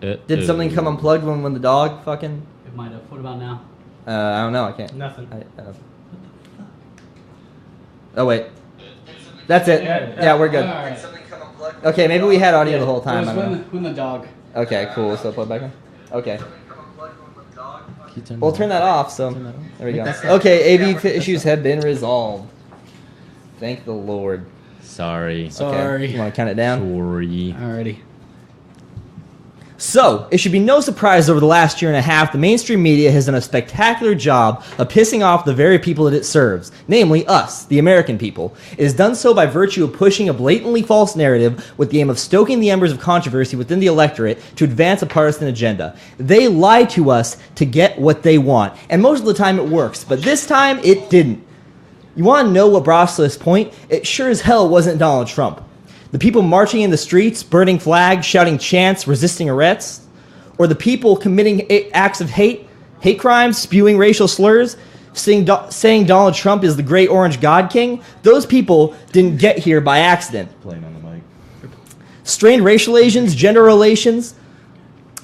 Did something come unplugged when the dog fucking... It might have. What about now? I don't know. I can't. Nothing. Oh, wait. That's it. Yeah, we're good. Right. Okay, maybe we had audio the whole time. I don't know. When the dog. Okay, cool. So plug back in. Okay. We'll turn that off. So there we go. Okay, AV issues have been resolved. Thank the Lord. Sorry. Okay. You want to count it down? Sorry. Alrighty. So, it should be no surprise over the last year and a half, the mainstream media has done a spectacular job of pissing off the very people that it serves, namely us, the American people. It has done so by virtue of pushing a blatantly false narrative with the aim of stoking the embers of controversy within the electorate to advance a partisan agenda. They lie to us to get what they want, and most of the time it works, but this time it didn't. You want to know what brought us to this point? It sure as hell wasn't Donald Trump. The people marching in the streets, burning flags, shouting chants, resisting arrests, or the people committing acts of hate crimes, spewing racial slurs, saying Donald Trump is the great orange god king, those people didn't get here by accident. Playing on the mic. Strained racial relations, gender relations,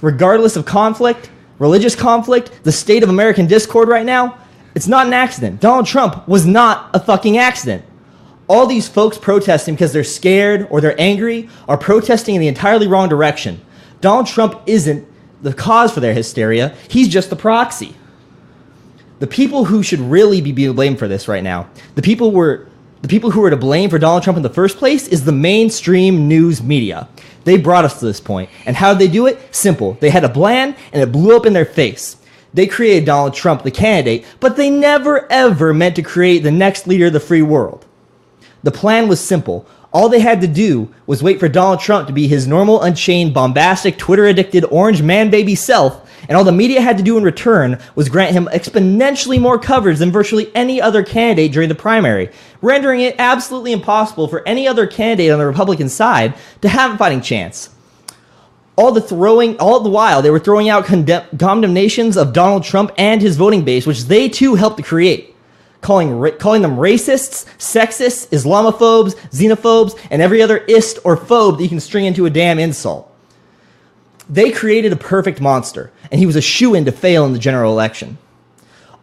regardless of conflict, religious conflict, the state of American discord right now, it's not an accident. Donald Trump was not a fucking accident. All these folks protesting because they're scared or they're angry are protesting in the entirely wrong direction. Donald Trump isn't the cause for their hysteria. He's just the proxy. The people who should really be blamed for this right now, the people who are to blame for Donald Trump in the first place is the mainstream news media. They brought us to this point. And how did they do it? Simple. They had a plan and it blew up in their face. They created Donald Trump, the candidate, but they never ever meant to create the next leader of the free world. The plan was simple. All they had to do was wait for Donald Trump to be his normal, unchained, bombastic, Twitter-addicted, orange man-baby self, and all the media had to do in return was grant him exponentially more coverage than virtually any other candidate during the primary, rendering it absolutely impossible for any other candidate on the Republican side to have a fighting chance. All the while, they were throwing out condemnations of Donald Trump and his voting base, which they too helped to create. Calling them racists, sexists, Islamophobes, xenophobes, and every other ist or phobe that you can string into a damn insult. They created a perfect monster, and he was a shoo-in to fail in the general election.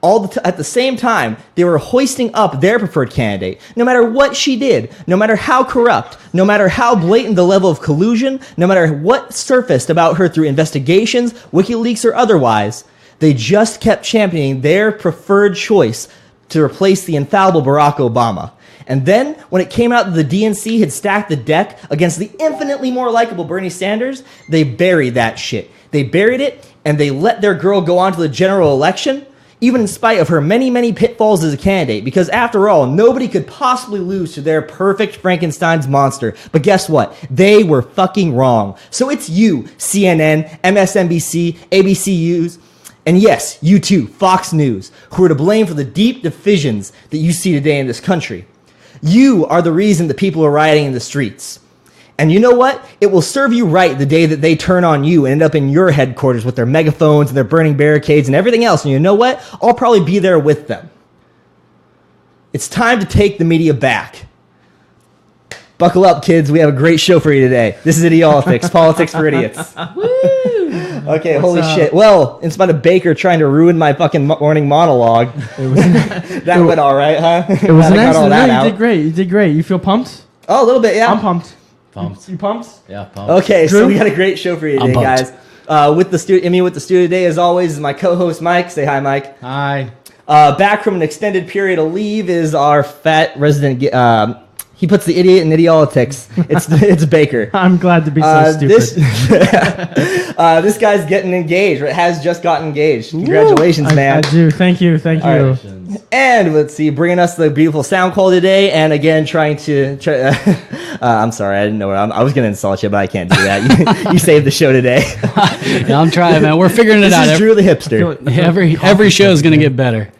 At the same time, they were hoisting up their preferred candidate, no matter what she did, no matter how corrupt, no matter how blatant the level of collusion, no matter what surfaced about her through investigations, WikiLeaks, or otherwise. They just kept championing their preferred choice to replace the infallible Barack Obama. And then, when it came out that the DNC had stacked the deck against the infinitely more likable Bernie Sanders, they buried that shit. They buried it, and they let their girl go on to the general election, even in spite of her many, many pitfalls as a candidate, because after all, nobody could possibly lose to their perfect Frankenstein's monster. But guess what? They were fucking wrong. So it's you, CNN, MSNBC, ABC News, and yes, you too, Fox News, who are to blame for the deep divisions that you see today in this country. You are the reason that people are rioting in the streets. And you know what? It will serve you right the day that they turn on you and end up in your headquarters with their megaphones and their burning barricades and everything else. And you know what? I'll probably be there with them. It's time to take the media back. Buckle up, kids. We have a great show for you today. This is Idiolitics, Politics for Idiots. Woo! Okay, holy shit. Well, in spite of Baker trying to ruin my fucking morning monologue, that went all right, huh? It was nice. You did great. You did great. You feel pumped? Oh, a little bit, yeah. I'm pumped. Pumped. You pumped? Yeah, pumped. Okay, so we got a great show for you today, guys. With the studio today, as always, is my co-host Mike. Say hi, Mike. Hi. Back from an extended period of leave is our fat resident. He puts the idiot in Idiolitics. It's Baker. I'm glad to be so stupid. This guy's getting engaged. Or has just gotten engaged. Congratulations, man. I do. Thank you. Right. And let's see, bringing us the beautiful sound quality today, and again trying to. I'm sorry, I didn't know. I was going to insult you, but I can't do that. You saved the show today. Yeah, I'm trying, man. We're figuring it out. This is Drew the hipster. Every show is going to get better.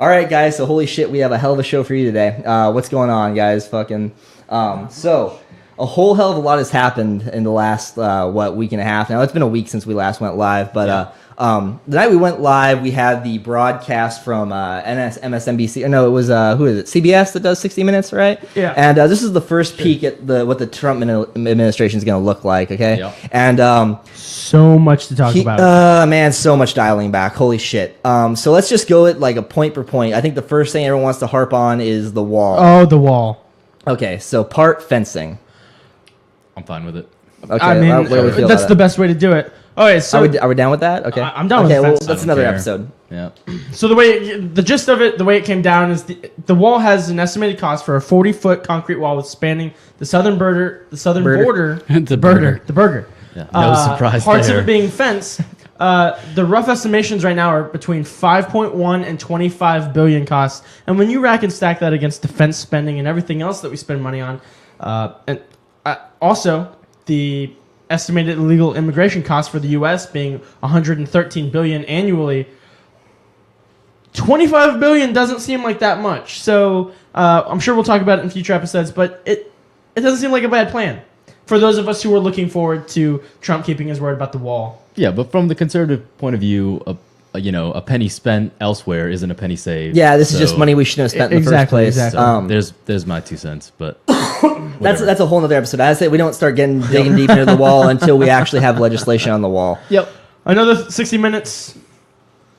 All right, guys. So holy shit, we have a hell of a show for you today. What's going on, guys? So a whole hell of a lot has happened in the last week and a half. Now it's been a week since we last went live, but The night we went live, we had the broadcast from MSNBC. No, it was who is it? CBS that does 60 Minutes, right? Yeah. And this is the first peek at what the Trump administration is going to look like. Okay. Yep. And So much to talk about. man, so much dialing back. Holy shit. So let's just go at like a point per point. I think the first thing everyone wants to harp on is the wall. Oh, the wall. Okay, so part fencing. I'm fine with it. Okay, I mean, what do we feel that's about the that? best way to do it. Okay, so Are we down with that? Okay, I'm down with Okay, the well, fencing. that's I don't another care. episode. Yeah. So the gist of it, the way it came down is the wall has an estimated cost for a 40-foot concrete wall with spanning the southern border, The burger. Yeah. No surprise Parts there. of it being fenced. The rough estimations right now are between 5.1 and 25 billion costs. And when you rack and stack that against defense spending and everything else that we spend money on, and also the estimated illegal immigration costs for the U.S. being 113 billion annually. 25 billion doesn't seem like that much. So I'm sure we'll talk about it in future episodes, but it doesn't seem like a bad plan for those of us who are looking forward to Trump keeping his word about the wall. Yeah, but from the conservative point of view, a penny spent elsewhere isn't a penny saved. Yeah, this is just So- money we shouldn't have spent in the first Exactly, place. exactly. So there's my 2 cents, but That's a whole nother episode. I say we don't start digging deep into the wall until we actually have legislation on the wall. Yep. Another 60 Minutes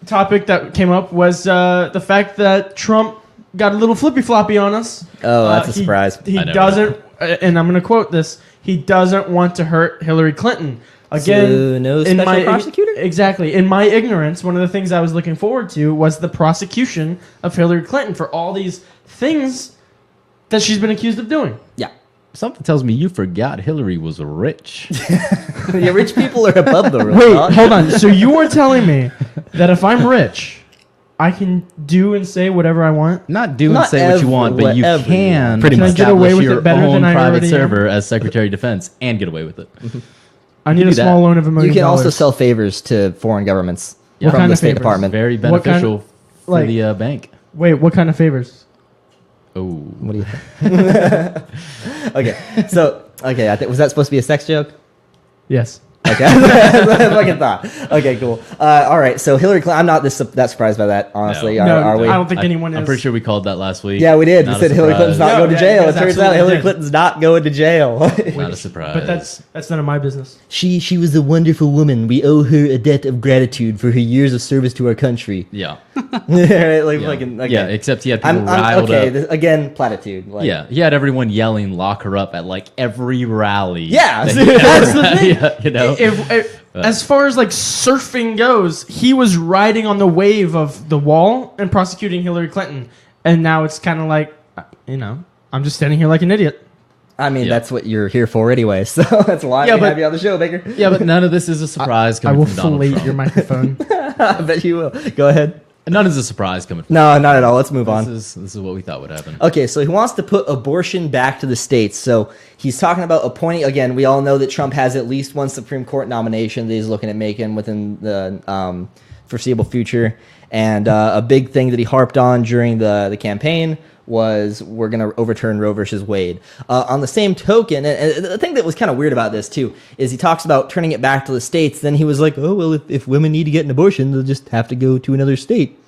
topic that came up was the fact that Trump got a little flippy-floppy on us. Oh, that's a surprise. He I know. doesn't, and I'm going to quote this, he doesn't want to hurt Hillary Clinton. Again, So no in special my prosecutor? Exactly. In my ignorance, one of the things I was looking forward to was the prosecution of Hillary Clinton for all these things that she's been accused of doing. Yeah. Something tells me you forgot Hillary was rich. Yeah, rich people are above the rule. Wait, dog. hold on. So you are telling me that if I'm rich, I can do and say whatever I want? Not do and Not say what you want, but you whatever you can want. pretty Can I much get away establish with it your better than own I private already am? server as Secretary of Defense and get away with it. I need do a that. small loan of $1 million. You can also sell favors to foreign governments What from kind the of State favors? Department. Very What kind beneficial for like- the bank. Wait, what kind of favors? Oh, What do you think? Okay, I think was that supposed to be a sex joke? Yes. Okay, that's what I fucking thought. Okay, cool. All right, so Hillary Clinton. I'm not that surprised by that, honestly. No. Are we? I don't think anyone is. I'm pretty sure we called that last week. Yeah, we did. Not We a said Hillary Clinton's not No, going to yeah, jail. you It guys turns out absolutely Hillary did. Clinton's not going to jail. Not a surprise. But that's none of my business. She was a wonderful woman. We owe her a debt of gratitude for her years of service to our country. yeah. Right, like Yeah. fucking. Okay. Yeah, except he had people I'm riled okay. up. Again, platitude. Like, Yeah, he had everyone yelling "lock her up" at like every rally. Yeah, that he That's ever- the thing. Yeah, you know. As far as like surfing goes, he was riding on the wave of the wall and prosecuting Hillary Clinton, and now it's kind of like, I'm just standing here like an idiot. I mean, Yeah. that's what you're here for anyway. So that's why Yeah, we but- have you on the show, Baker. Yeah, but none of this is a surprise I coming will from Donald fillet Trump. your microphone. I bet you will. Go ahead. None is a surprise coming from No, not at all. Let's move on. This is what we thought would happen. Okay, so he wants to put abortion back to the states. So he's talking about appointing, again, we all know that Trump has at least one Supreme Court nomination that he's looking at making within the foreseeable future. And a big thing that he harped on during the campaign was we're going to overturn Roe versus Wade. On the same token, and the thing that was kind of weird about this, too, is he talks about turning it back to the states. Then he was like, oh, well, if women need to get an abortion, they'll just have to go to another state.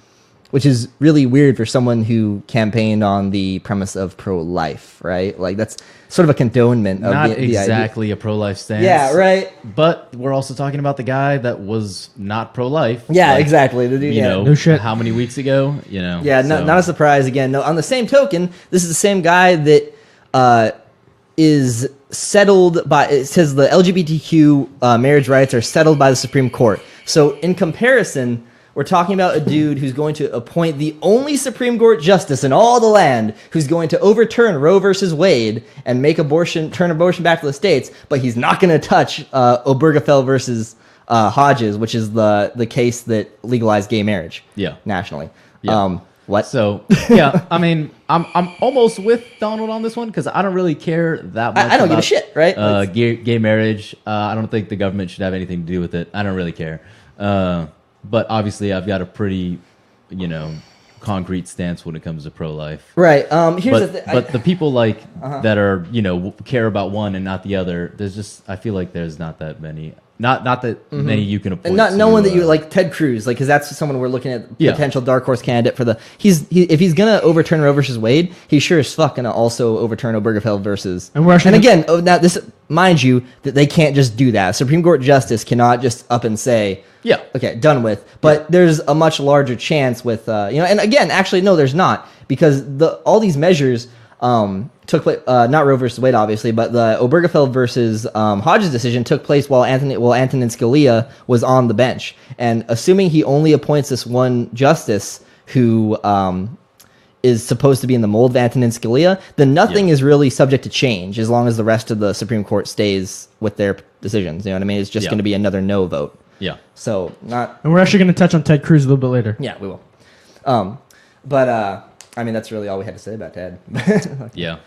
Which is really weird for someone who campaigned on the premise of pro-life, right? Like, that's sort of a condonement of Not the idea. exactly a pro-life stance. Yeah, right. But we're also talking about the guy that was not pro-life. Yeah, like, exactly. You know, No shit. how many weeks ago? You know. Yeah, so- not a surprise again. No, on the same token, this is the same guy that is settled by. It says the LGBTQ marriage rights are settled by the Supreme Court. So in comparison, we're talking about a dude who's going to appoint the only Supreme Court justice in all the land who's going to overturn Roe versus Wade and turn abortion back to the states, but he's not going to touch Obergefell versus Hodges, which is the case that legalized gay marriage. Yeah. Nationally. Yeah. What? So yeah, I mean, I'm almost with Donald on this one because I don't really care that much. I don't give a about, shit, right? Gay marriage. I don't think the government should have anything to do with it. I don't really care. But obviously, I've got a pretty, concrete stance when it comes to pro-life. Right. Here's the thing. But the people that are care about one and not the other. I feel like there's not that many. Not that many you can appoint. And not no to, one that you like Ted Cruz, like because that's someone we're looking at Yeah. potential dark horse candidate for the. If he's gonna overturn Roe versus Wade, he's sure as fuck gonna also overturn Obergefell versus. And we're actually again, now this mind you that they can't just do that. Supreme Court justice cannot just up and say, Yeah. okay, done with. But there's a much larger chance with and again, actually no, there's not because all these measures took place, not Roe versus Wade, obviously, but the Obergefell versus Hodges decision took place while Antonin Scalia was on the bench. And assuming he only appoints this one justice who is supposed to be in the mold of Antonin Scalia, then nothing is really subject to change as long as the rest of the Supreme Court stays with their decisions. You know what I mean? It's just going to be another no vote. Yeah. So not. And we're actually going to touch on Ted Cruz a little bit later. Yeah, we will. But I mean, that's really all we had to say about Ted. Yeah.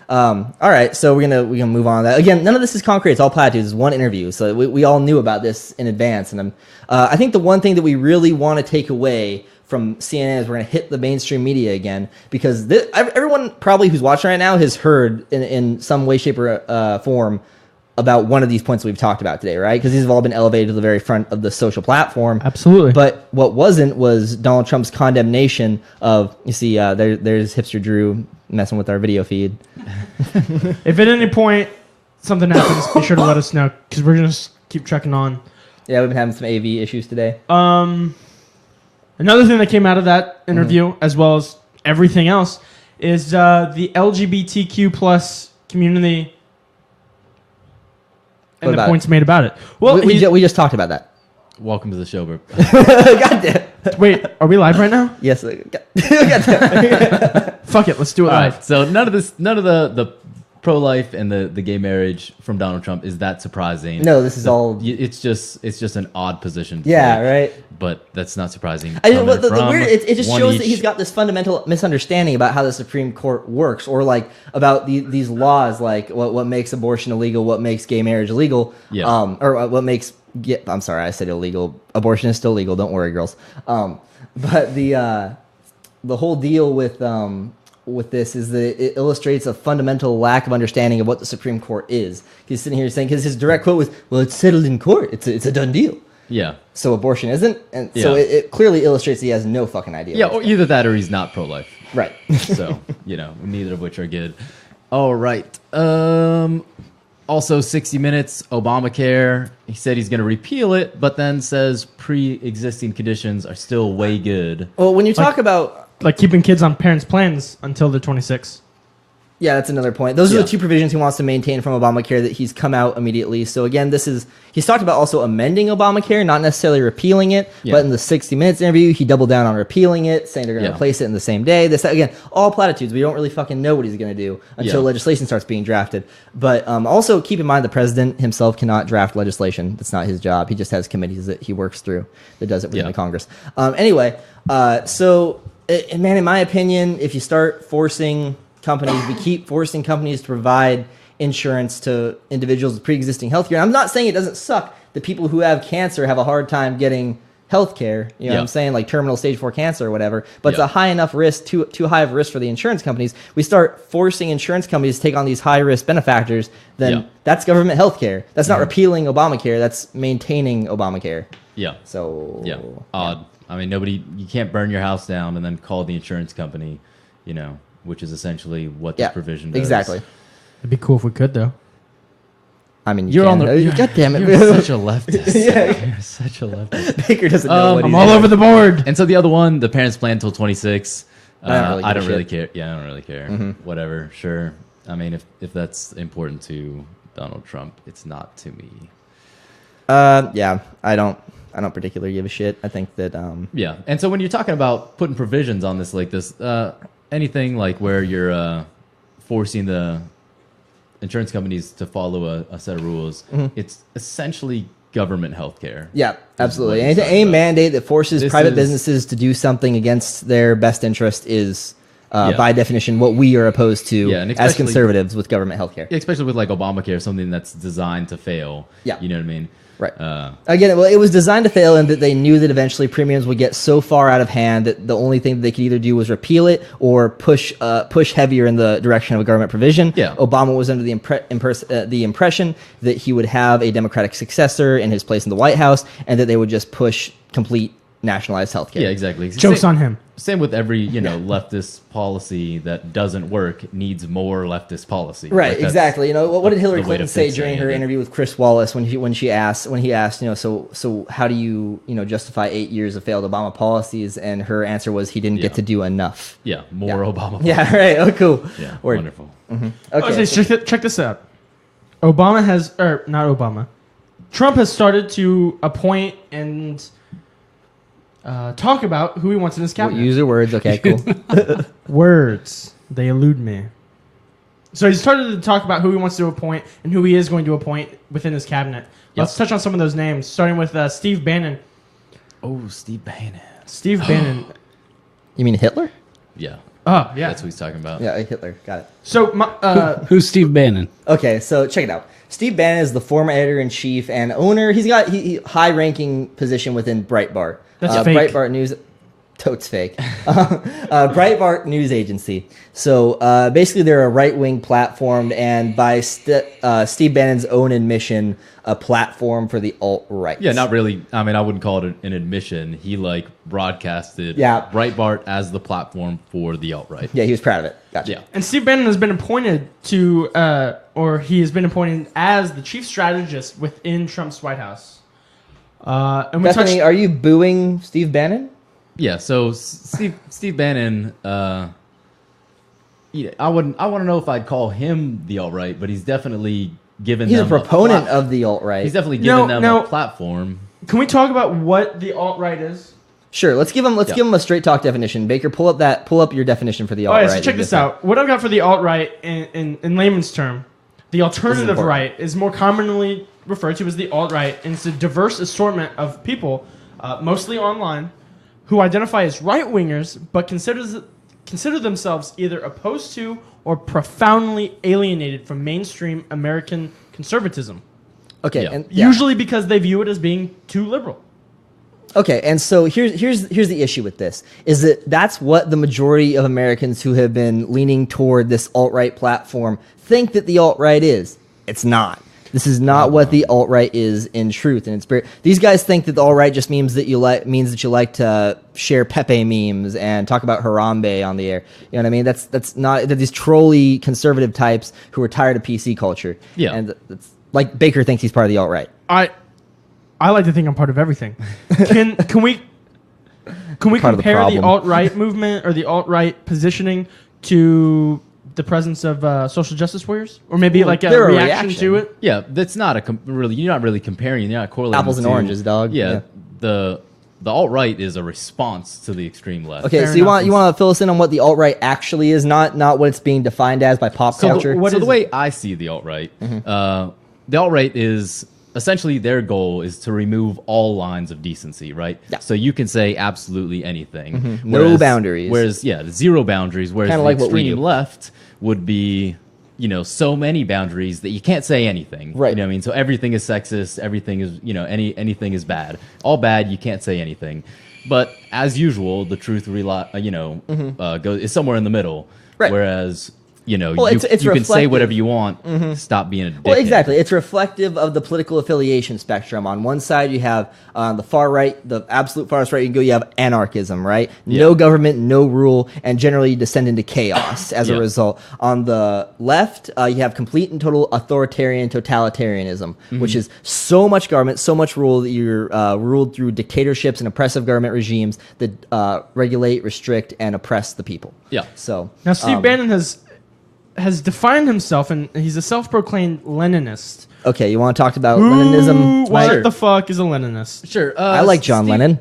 All right, so we're gonna move on. That again, none of this is concrete. It's all platitudes. It's one interview, so we all knew about this in advance. And I think the one thing that we really want to take away from CNN is we're gonna hit the mainstream media again because everyone probably who's watching right now has heard in some way, shape, or form about one of these points we've talked about today, right? Because these have all been elevated to the very front of the social platform. Absolutely. But what wasn't was Donald Trump's condemnation of, you see, there's Hipster Drew messing with our video feed. If at any point something happens, be sure to let us know because we're going to keep checking on. Yeah, we've been having some AV issues today. Another thing that came out of that interview, as well as everything else, is the LGBTQ plus community and the points made about it. Well, we just talked about that. Welcome to the show, bro. Goddamn. wait, are we live right now? Yes. Goddamn. Fuck it, let's do it All live. right. So none of the pro-life and the gay marriage from Donald Trump is that surprising. No, this is all. It's just an odd position. to Yeah, take, right. But that's not surprising. I mean, Coming the from weird, it just one shows each- that he's got this fundamental misunderstanding about how the Supreme Court works, or like about these laws, like what makes abortion illegal, what makes gay marriage illegal, Yeah. or what makes. I'm sorry, I said illegal. Abortion is still legal. Don't worry, girls. But the whole deal with this is that it illustrates a fundamental lack of understanding of what the Supreme Court is. He's sitting here saying, because his direct quote was, "Well, it's settled in court. It's a done deal." Yeah. So abortion isn't, and so Yeah. it clearly illustrates he has no fucking idea. Yeah, what or he's either that or he's not pro-life. doing. Right. So, neither of which are good. All right. Also, 60 Minutes, Obamacare. He said he's going to repeal it, but then says pre-existing conditions are still way good. Well, when you talk about, Like keeping kids on parents' plans until they're 26. yeah, that's another point. Those are Yeah. the two provisions he wants to maintain from Obamacare that he's come out immediately. So again, he's talked about also amending Obamacare, not necessarily repealing it, Yeah. but in the 60 Minutes interview, he doubled down on repealing it, saying they're going to Yeah. replace it in the same day. This, again, all platitudes. We don't really fucking know what he's going to do until Yeah. legislation starts being drafted. But also keep in mind the president himself cannot draft legislation. That's not his job. He just has committees that he works through that does it within Yeah. the Congress. Anyway, man, in my opinion, if you start forcing companies, we keep forcing companies to provide insurance to individuals with pre-existing health care. I'm not saying it doesn't suck that people who have cancer have a hard time getting health care. You know what I'm saying? Like terminal stage 4 cancer or whatever. But it's a high enough risk, too high of a risk for the insurance companies. We start forcing insurance companies to take on these high-risk benefactors, then that's government health care. That's not repealing Obamacare. That's maintaining Obamacare. Yeah. So Yeah. Odd. I mean, you can't burn your house down and then call the insurance company, which is essentially what this provision does. Exactly. It'd be cool if we could, though. I mean, You're on the. God damn it. You're such a leftist. You're such a leftist. Baker doesn't know what I'm he's all doing. over the board. And so the other one, the parents plan until 26. I don't really give a care. Yeah, I don't really care. Whatever. Sure. I mean, if that's important to Donald Trump, it's not to me. Yeah, I don't particularly give a shit. I think that Yeah. And so when you're talking about putting provisions on this, like this, anything like where you're forcing the insurance companies to follow a set of rules, it's essentially government healthcare. yeah, absolutely. what he's Any talking about. mandate that forces This private is- businesses to do something against their best interest is by definition, what we are opposed to and as especially- conservatives with government healthcare. Especially with like Obamacare, something that's designed to fail. Yeah. You know what I mean? Right. Again, well, it was designed to fail, and that they knew that eventually premiums would get so far out of hand that the only thing that they could either do was repeal it or push heavier in the direction of a government provision. Yeah. Obama was under the impression that he would have a Democratic successor in his place in the White House, and that they would just push complete nationalized healthcare. Yeah, exactly. Joke's on him. Same with every, leftist policy that doesn't work needs more leftist policy. Right, Like, that's exactly. What did Hillary the way to Clinton say fix during any her of it. interview with Chris Wallace when he asked, so how do you, justify 8 years of failed Obama policies? And her answer was he didn't get Yeah. to do enough. Yeah, more Obama. Yeah, right. Oh, cool. Yeah, Word. wonderful. Okay. Check this out. Trump has started to appoint and talk about who he wants in his cabinet. Use your words. Okay, cool. Words. They elude me. So he started to talk about who he wants to appoint and who he is going to appoint within his cabinet. Let's touch on some of those names, starting with Steve Bannon. Oh, Steve Bannon. Steve Bannon. You mean Hitler? Yeah. Oh, yeah. That's what he's talking about. Yeah, Hitler. Got it. So, Who's Steve Bannon? Okay, so check it out. Steve Bannon is the former editor-in-chief and owner. He's got he high-ranking position within Breitbart. That's fake. Breitbart News. Totes fake. Breitbart News Agency. So basically, they're a right-wing platform, and by Steve Bannon's own admission, a platform for the alt-right. Yeah, not really. I mean, I wouldn't call it an admission. He broadcasted Breitbart as the platform for the alt-right. Yeah, he was proud of it. Gotcha. Yeah. and Steve Bannon has been appointed he has been appointed as the chief strategist within Trump's White House. And we Bethany, are you booing Steve Bannon? Yeah, so Steve Bannon, I want to know if I'd call him the alt-right, but he's definitely given He's them a proponent of the alt-right. He's definitely given them a platform. Can we talk about what the alt-right is? Sure, let's give him a straight talk definition. Baker, pull up your definition for the All alt-right. right, so check this out. What I've got for the alt-right in layman's term, the alternative important. right is more commonly referred to as the alt-right, and it's a diverse assortment of people, mostly online, who identify as right-wingers but consider themselves either opposed to or profoundly alienated from mainstream American conservatism. Okay, Yeah. and Usually because they view it as being too liberal. Okay, and so here's the issue with this, is that that's what the majority of Americans who have been leaning toward this alt-right platform think that the alt-right is. It's not. This is not what the alt-right is in truth. And these guys think that the alt-right just means that you like to share Pepe memes and talk about Harambe on the air. You know what I mean? That's not these trolly conservative types who are tired of PC culture. Yeah. And it's like Baker thinks he's part of the alt-right. I like to think I'm part of everything. Can we Part of the compare the problem. alt-right movement or the alt-right positioning to the presence of social justice warriors, or maybe like a they're a reaction reaction. to it? Yeah, that's not you're not really comparing. You're not correlating Apples and to- oranges, dog. Yeah, Yeah. the alt-right is a response to the extreme left. Okay, Fair so you enough. want to fill us in on what the alt-right actually is, not what it's being defined as by pop culture? The way I see the alt-right, the alt-right is essentially their goal is to remove all lines of decency, right? Yeah. So you can say absolutely anything. No boundaries. Whereas, zero boundaries. Whereas Kinda the like what we extreme do. left would be, so many boundaries that you can't say anything. Right. You know what I mean? So everything is sexist. Everything is, anything is bad. All bad. You can't say anything. But as usual, the truth is somewhere in the middle. Right. Whereas, Well, you it's can say reflective. whatever you want. Stop being a dickhead. Well, exactly. It's reflective of the political affiliation spectrum. On one side, you have the far right, the absolute farthest right. You have anarchism, right? No Yeah. government, no rule, and generally you descend into chaos as a Yeah. result. On the left, you have complete and total authoritarian totalitarianism, which is so much government, so much rule that you're ruled through dictatorships and oppressive government regimes that regulate, restrict, and oppress the people. Yeah. So Now, Steve Bannon has defined himself, and he's a self-proclaimed Leninist. okay, you want to talk about Leninism? What Sure. the fuck is a Leninist? Sure. I like John Lennon.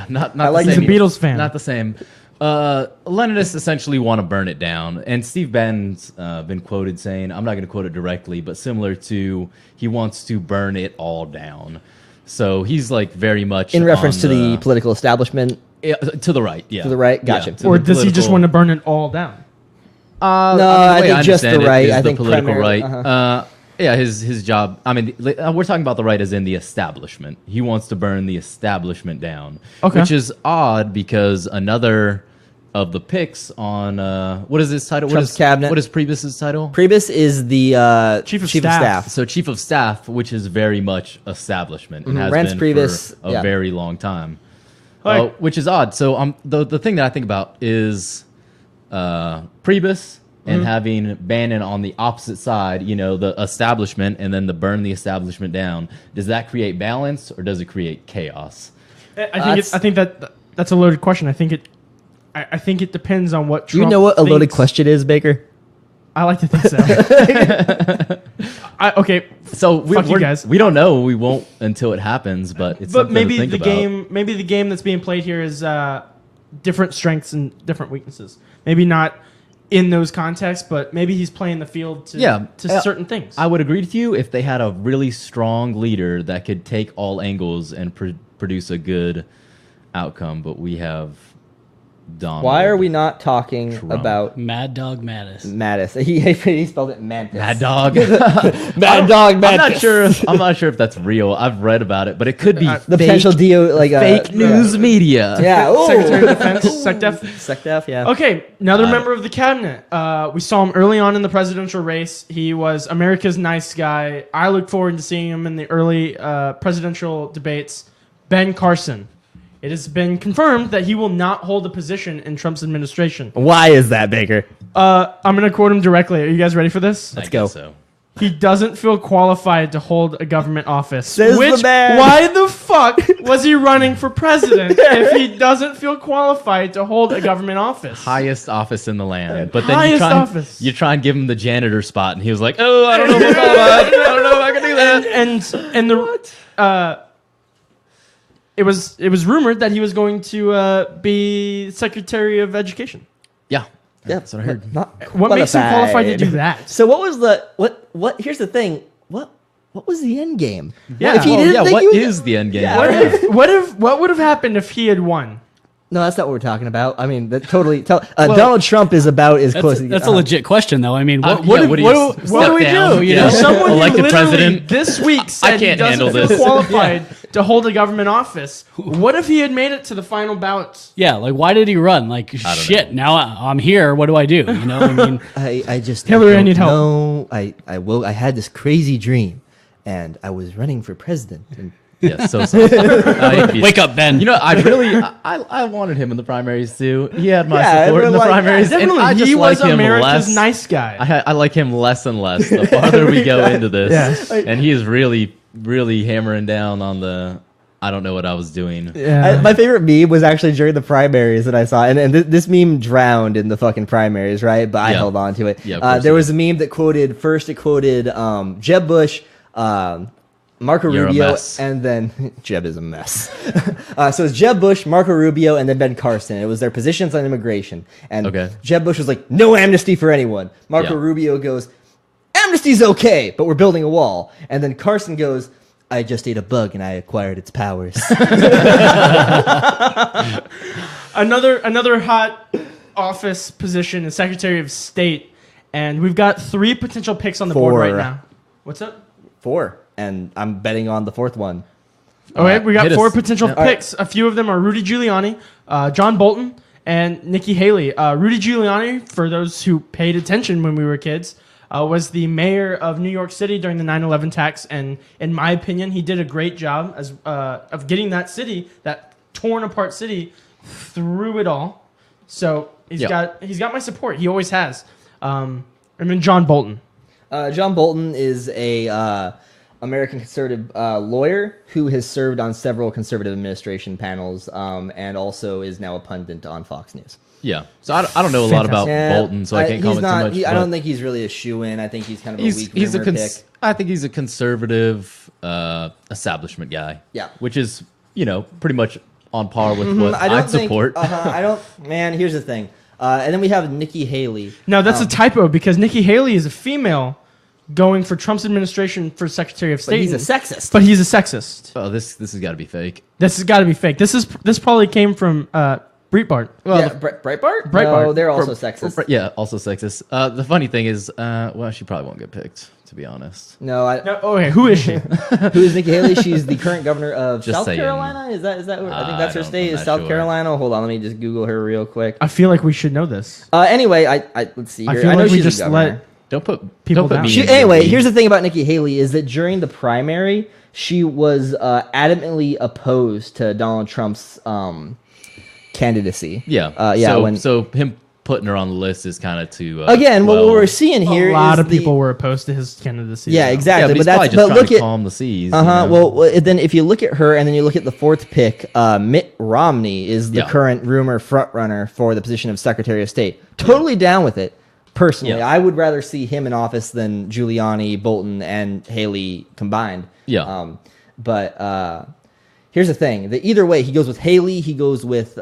Not I like the He's same. a Beatles fan. Not the same. Leninists essentially want to burn it down, and Steve Bannon's been quoted saying, I'm not going to quote it directly, but similar to, he wants to burn it all down. So he's like very much In reference on to the political establishment Yeah, to the right, yeah. To the right? Gotcha. to Or the does he just political- want to burn it all down? No, I think just the understand it right. is I the think political primarily- right. Yeah, his job. I mean, we're talking about the right as in the establishment. He wants to burn the establishment down, Okay. which is odd because another of the picks on what is his title? Trump's cabinet. What is Priebus's title? Priebus is the Chief of staff. So chief of staff, which is very much establishment and has Reince been Priebus, for a yeah. very long time, Like- which is odd. So the thing that I think about is Priebus and having Bannon on the opposite side, you know, the establishment, and then the burn the establishment down. Does that create balance or does it create chaos? I think that's a loaded question. I think it depends on what Do you Trump know what a loaded thinks. question is, Baker? I like to think so. Okay, So Fuck you guys. we don't know. We won't until it happens, but it's but something maybe to think the about. game that's being played here is different strengths and different weaknesses. Maybe not in those contexts, but maybe he's playing the field to certain things. I would agree with you if they had a really strong leader that could take all angles and produce a good outcome. But we have Donald. Why are we not talking Trump. about Mad Dog Mattis. Mattis? He spelled it Mantis. Mad Dog? Mad Dog I'm Mantis. not sure if that's real. I've read about it, but it could be The fake, potential deal, like fake news media. Yeah. Ooh. Secretary of Defense, SecDef. SecDef, yeah. Okay, another Got it. member of the cabinet. We saw him early on in the presidential race. He was America's nice guy. I look forward to seeing him in the early presidential debates. Ben Carson. It has been confirmed that he will not hold a position in Trump's administration. Why is that, Baker? I'm going to quote him directly. Are you guys ready for this? Let's go. So. He doesn't feel qualified to hold a government office. Says the man. Why the fuck was he running for president if he doesn't feel qualified to hold a government office? Highest office in the land, but then Highest office. you try and give him the janitor spot, and he was like, "Oh, I don't know if I'm qualified. I don't know if I can do that." And the it was rumored that he was going to be Secretary of Education. Yeah, Yeah, that's what I heard. What makes him qualified to do that? So what was the what? Here's the thing. What was the end game? Yeah. If he Well, didn't yeah, think what he was- is the end game? Yeah. What would have happened if he had won? No, that's not what we're talking about. I mean, that totally. Donald Trump is about as close. That's a legit question, though. I mean, Yeah, what do you do step we down? do? You Yeah. know, Someone who Elected literally president. this week said he can't doesn't handle feel this. qualified to hold a government office. What if he had made it to the final ballots? yeah. Like, why did he run? Like, shit. Now I'm here. What do I do? You know, I mean, I just Hillary, I don't need help. know. I had this crazy dream, and I was running for president. And Yeah, so sorry. wake up, Ben. You know, I wanted him in the primaries too. He had my Yeah, support in the like- primaries, and Definitely, I just he was like him America's less. nice guy. I like him less and less the farther we go into this. Yes. And he is really, really hammering down on the. I don't know what I was doing. my favorite meme was actually during the primaries that I saw, and this meme drowned in the fucking primaries, right? But I Yeah. held on to it. Yeah, of course there it was a meme that quoted Jeb Bush. Marco You're a Rubio, mess. and then Jeb is a mess. So it's Jeb Bush, Marco Rubio, and then Ben Carson. It was their positions on immigration. And Okay. Jeb Bush was like, no amnesty for anyone. Marco Yeah. Rubio goes, amnesty's okay, but we're building a wall. And then Carson goes, I just ate a bug and I acquired its powers. Another hot office position is Secretary of State, and we've got 3 potential picks on the board right Four. now. What's up? 4. And I'm betting on the 4th one. Okay, we got hit 4 us. potential Yeah. picks. A few of them are Rudy Giuliani, John Bolton, and Nikki Haley. Rudy Giuliani, for those who paid attention when we were kids, was the mayor of New York City during the 9/11 attacks, and in my opinion, he did a great job of getting that city, that torn apart city, through it all. So he's got my support. He always has. And then John Bolton. John Bolton is a American conservative lawyer who has served on several conservative administration panels and also is now a pundit on Fox News. Yeah. So I don't know a lot about Yeah, Bolton, so I can't he's comment not, too much. I but don't think he's really a shoe-in. I think he's kind of a weak he's a rumor pick. I think he's a conservative establishment guy. Yeah. Which is, pretty much on par with what I don't I'd support. I don't. Man, here's the thing. And then we have Nikki Haley. No, that's a typo because Nikki Haley is a female going for Trump's administration for Secretary of State. But he's a sexist. But he's a sexist. Oh, this has got to be fake. This has got to be fake. This probably came from Breitbart. Well, Breitbart? Breitbart. No, they're also sexist. Yeah, also sexist. The funny thing is, well, she probably won't get picked, to be honest. No, Okay, who is she? who is Nikki Haley? She's the current governor of Just South saying. Carolina. Is that? I think that's her I'm state. Is not South sure. Carolina? Hold on, let me just Google her real quick. I feel like we should know this. Anyway, let's see I here. feel I know like we she's just a governor. let Don't put People don't put down. me She- in the Anyway, lead. here's the thing about Nikki Haley is that during the primary, she was adamantly opposed to Donald Trump's candidacy. Yeah. Yeah. So him putting her on the list is kind of too. Again, what we're seeing here A lot is of people were opposed to his candidacy. Yeah, so. exactly. Yeah, but he's probably just trying look to at calm the seas. Well, then if you look at her and then you look at the fourth pick, Mitt Romney is the Yeah. current rumor front runner for the position of Secretary of State. Totally down with it. Personally, Yeah. I would rather see him in office than Giuliani, Bolton, and Haley combined. Yeah. But here's the thing: that either way, he goes with Haley, he goes with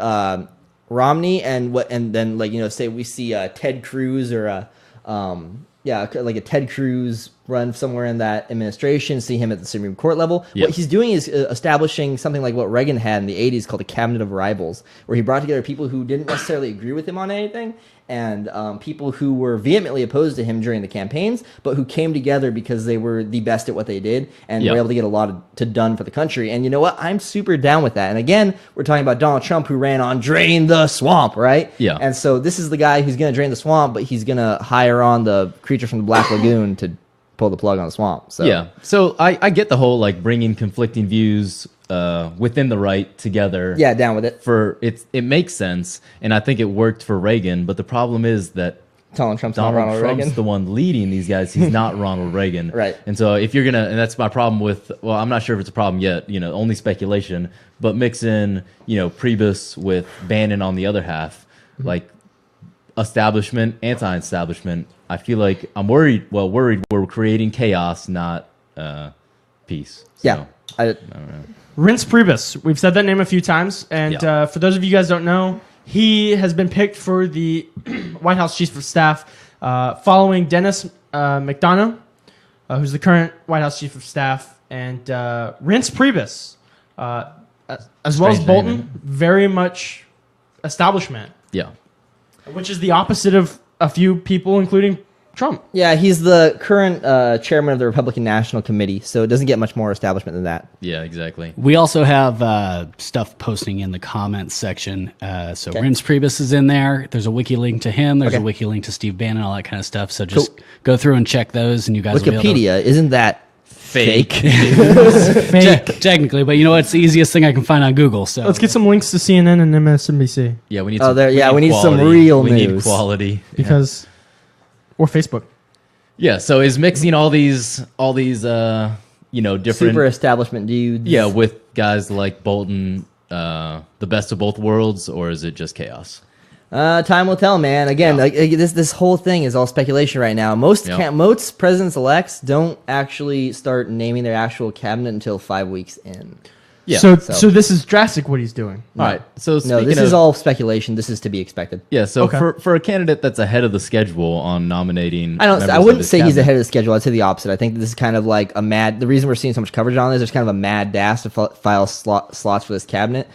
Romney, and then say we see Ted Cruz or like a Ted Cruz run somewhere in that administration, see him at the Supreme Court level. Yep. What he's doing is establishing something like what Reagan had in the 80s called a cabinet of rivals, where he brought together people who didn't necessarily agree with him on anything and people who were vehemently opposed to him during the campaigns, but who came together because they were the best at what they did and Yep. were able to get a lot done for the country. And you know what? I'm super down with that. And again, we're talking about Donald Trump, who ran on Drain the Swamp, right? Yeah. And so this is the guy who's going to drain the swamp, but he's going to hire on the creature from the Black Lagoon to pull the plug on the swamp. So Yeah. So I get the whole like bringing conflicting views within the right together. yeah, down with it. It makes sense, and I think it worked for Reagan. But the problem is that Donald Trump's not Donald Ronald Trump's Reagan. the one leading these guys. He's not Ronald Reagan. Right. And so if you're going to, and that's my problem with, well, I'm not sure if it's a problem yet, only speculation, but mix in, Priebus with Bannon on the other half, like establishment, anti-establishment. I feel like I'm worried we're creating chaos, not peace. So, Yeah. I don't know. Reince Priebus. We've said that name a few times, and Yeah. for those of you guys who don't know, he has been picked for the White House Chief of Staff, following Dennis McDonough, who's the current White House Chief of Staff, and Reince Priebus, as well as Strange Bolton, name, very much establishment, Yeah. which is the opposite of a few people, including Trump. Yeah, he's the current chairman of the Republican National Committee, so it doesn't get much more establishment than that. Yeah, exactly. We also have stuff posting in the comments section. So Okay. Reince Priebus is in there. There's a wiki link to him. There's Okay. a wiki link to Steve Bannon, all that kind of stuff. So just go through and check those, and you guys will be able to Wikipedia, isn't that fake? Fake. technically, but you know what? It's the easiest thing I can find on Google. So Let's get some links to CNN and MSNBC Yeah, we need. Oh, Some, there- yeah, we need some quality. real We need news. quality. because, or Facebook. Yeah. So is mixing all these different Super establishment dudes. yeah with guys like Bolton the best of both worlds, or is it just chaos? Time will tell, man. Again, like this whole thing is all speculation right now. Most Yeah. most presidents-elects don't actually start naming their actual cabinet until 5 weeks in. Yeah. So this is drastic what he's doing. All right. So No, speaking this of, is all speculation. This is to be expected. Yeah. So Okay. for a candidate that's ahead of the schedule on nominating, I members I of wouldn't his say he's cabinet- ahead of the schedule. I'd say the opposite. I think this is kind of like the reason we're seeing so much coverage on this, there's kind of a mad dash to file slots for this cabinet.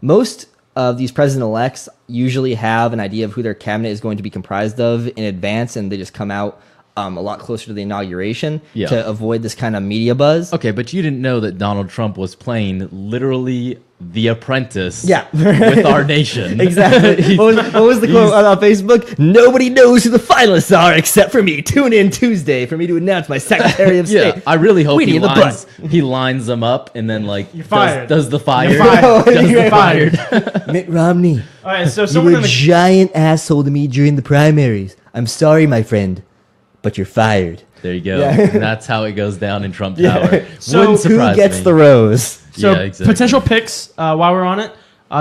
Most of these president-elects usually have an idea of who their cabinet is going to be comprised of in advance, and they just come out a lot closer to the inauguration Yeah. to avoid this kind of media buzz. Okay, but you didn't know that Donald Trump was playing literally The Apprentice Yeah. with our nation. Exactly. What was the quote on Facebook? Nobody knows who the finalists are except for me. Tune in Tuesday for me to announce my Secretary of Yeah, State. I really hope Weenie in the he lines them up and then You're fired. does the fire. You're fired. Does You're the fired. Mitt Romney, All right, so you someone were in a the giant asshole to me during the primaries. I'm sorry, my friend, but you're fired. There you go. Yeah. And that's how it goes down in Trump Tower. So Wouldn't Who surprise gets me. the rose? So Yeah, exactly. potential picks while we're on it.